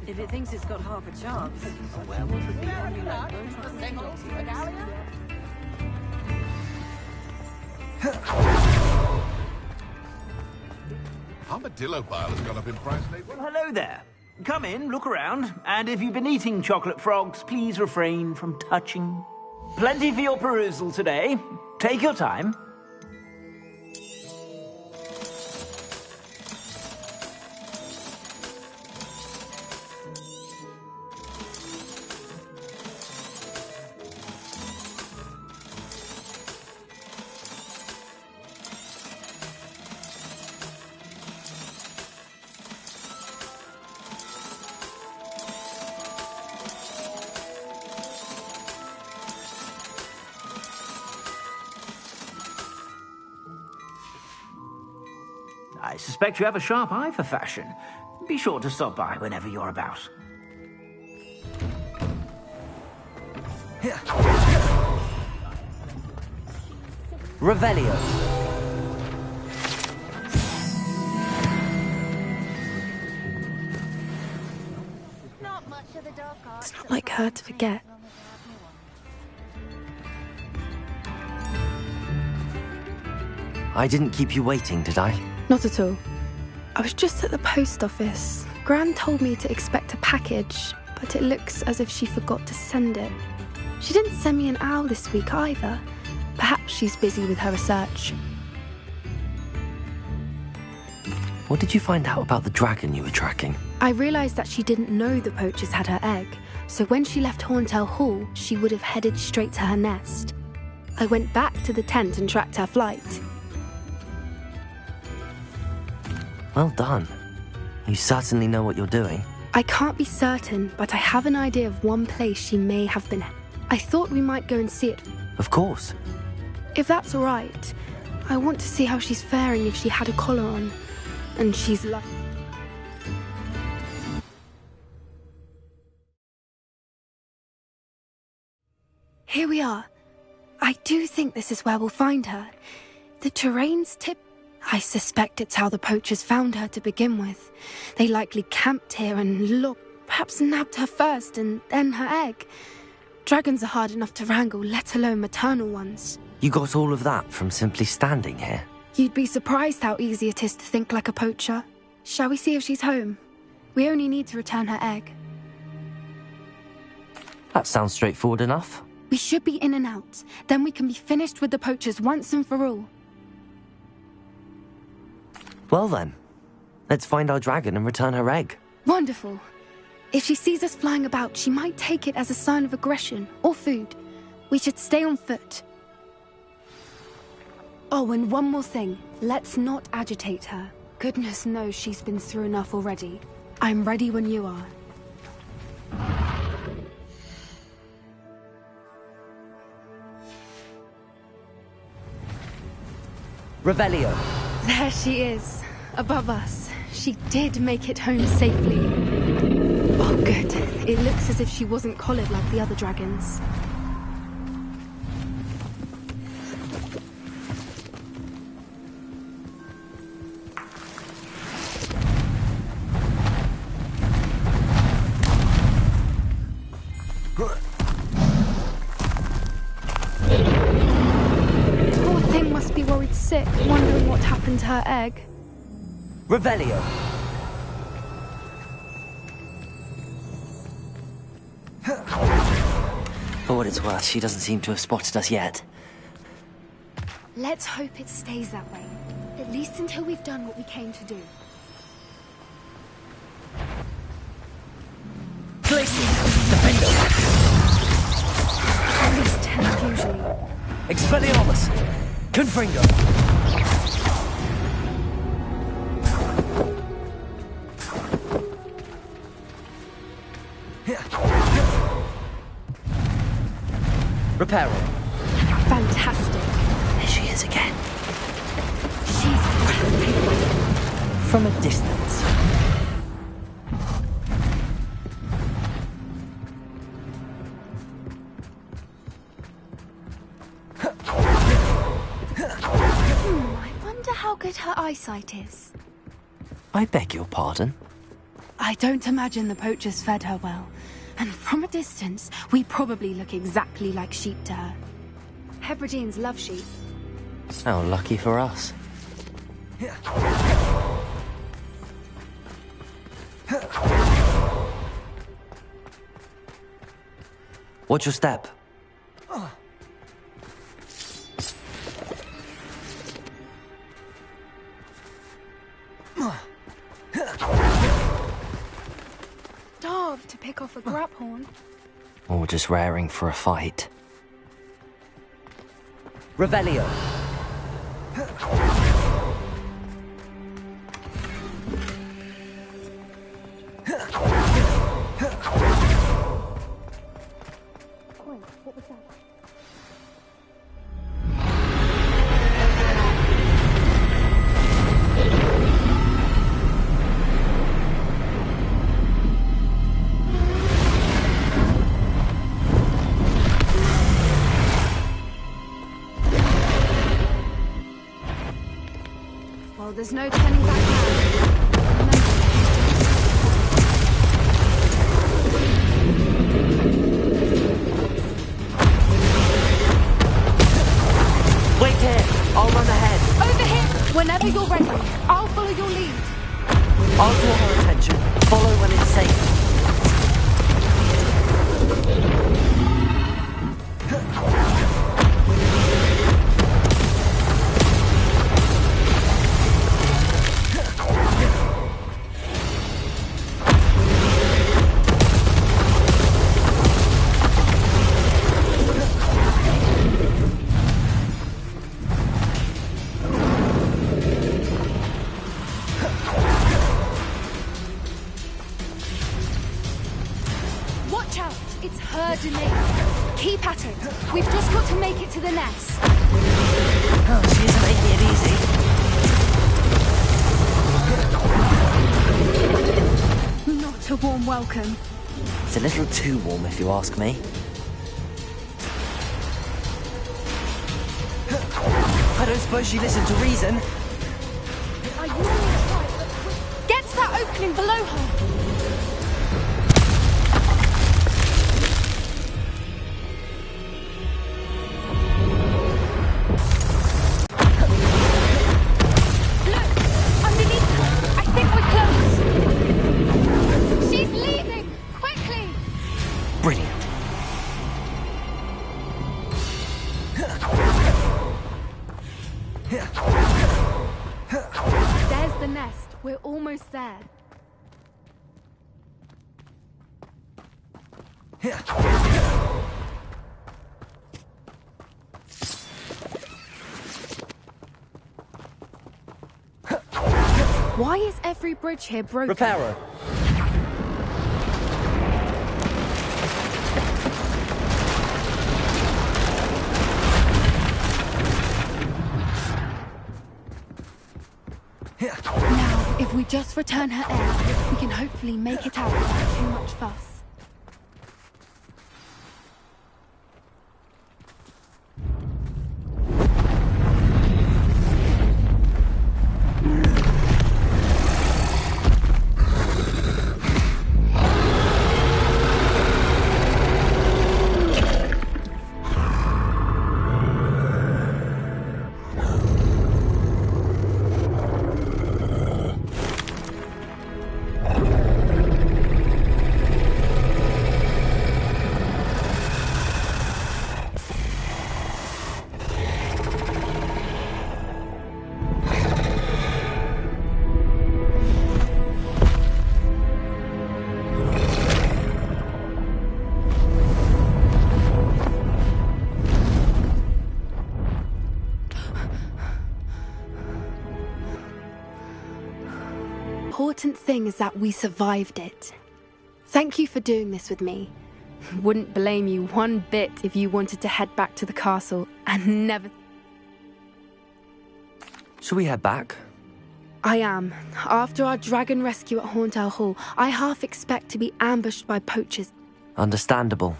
If it thinks it's got half a chance, a werewolf would be on you like Armadillo bile has gone up in price lately. Well, hello there. Come in, look around, and if you've been eating chocolate frogs, please refrain from touching. Plenty for your perusal today. Take your time. I suspect you have a sharp eye for fashion. Be sure to stop by whenever you're about. Revelio. It's not like her to forget. I didn't keep you waiting, did I? Not at all. I was just at the post office. Gran told me to expect a package, but it looks as if she forgot to send it. She didn't send me an owl this week either. Perhaps she's busy with her research. What did you find out about the dragon you were tracking? I realised that she didn't know the poachers had her egg, so when she left Horntail Hall, she would have headed straight to her nest. I went back to the tent and tracked her flight. Well done. You certainly know what you're doing. I can't be certain, but I have an idea of one place she may have been. I thought we might go and see it. Of course. If that's all right, I want to see how she's faring if she had a collar on. And she's like... Here we are. I do think this is where we'll find her. The terrain's tip... I suspect it's how the poachers found her to begin with. They likely camped here and perhaps nabbed her first and then her egg. Dragons are hard enough to wrangle, let alone maternal ones. You got all of that from simply standing here? You'd be surprised how easy it is to think like a poacher. Shall we see if she's home? We only need to return her egg. That sounds straightforward enough. We should be in and out. Then we can be finished with the poachers once and for all. Well then, let's find our dragon and return her egg. Wonderful. If she sees us flying about, she might take it as a sign of aggression or food. We should stay on foot. Oh, and one more thing. Let's not agitate her. Goodness knows she's been through enough already. I'm ready when you are. Revelio. There she is, above us. She did make it home safely. Oh, good. It looks as if she wasn't collared like the other dragons. Poor thing must be worried sick, wondering what happened to her egg. Revelio. For what it's worth, she doesn't seem to have spotted us yet. Let's hope it stays that way. At least until we've done what we came to do. Glacius! Defendo! At least 10 usually. Expelliarmus! Confringo! Reparo. Fantastic. There she is again. She's from a distance. I wonder how good her eyesight is. I beg your pardon? I don't imagine the poachers fed her well. And from a distance, we probably look exactly like sheep to her. Hebrideans love sheep. How lucky for us. Watch your step. Starved to pick off a graphorn. Or just raring for a fight. Revelio. What was that? Well, there's no turning back now. Wait here! I'll run ahead. Over here! Whenever you're ready, I'll follow your lead. I'll draw her attention. Follow when it's safe. Watch out! It's her domain. Keep at it. We've just got to make it to the nest. Oh, she isn't making it easy. Not a warm welcome. It's a little too warm, if you ask me. I don't suppose she listened to reason. I usually try, but get to that opening below her. Brilliant. There's the nest. We're almost there. Why is every bridge here broken? Repairer. Now, if we just return her air, we can hopefully make it out without too much fuss. Important thing is that we survived it. Thank you for doing this with me. Wouldn't blame you one bit if you wanted to head back to the castle and never... Shall we head back? I am. After our dragon rescue at Hauntel Hall, I half expect to be ambushed by poachers. Understandable.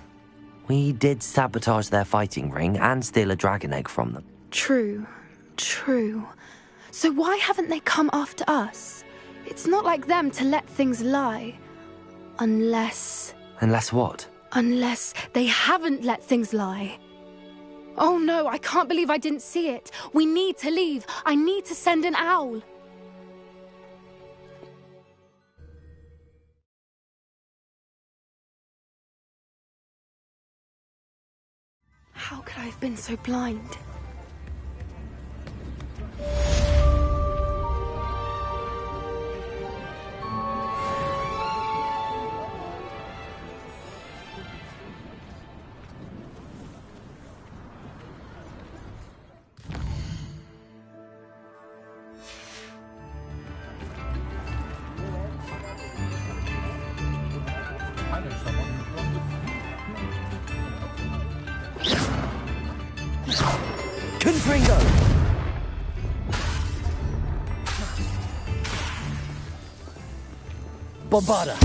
We did sabotage their fighting ring and steal a dragon egg from them. True. So why haven't they come after us? It's not like them to let things lie. Unless what? Unless they haven't let things lie. Oh no, I can't believe I didn't see it. We need to leave. I need to send an owl. How could I have been so blind? Confringo! Bombarda!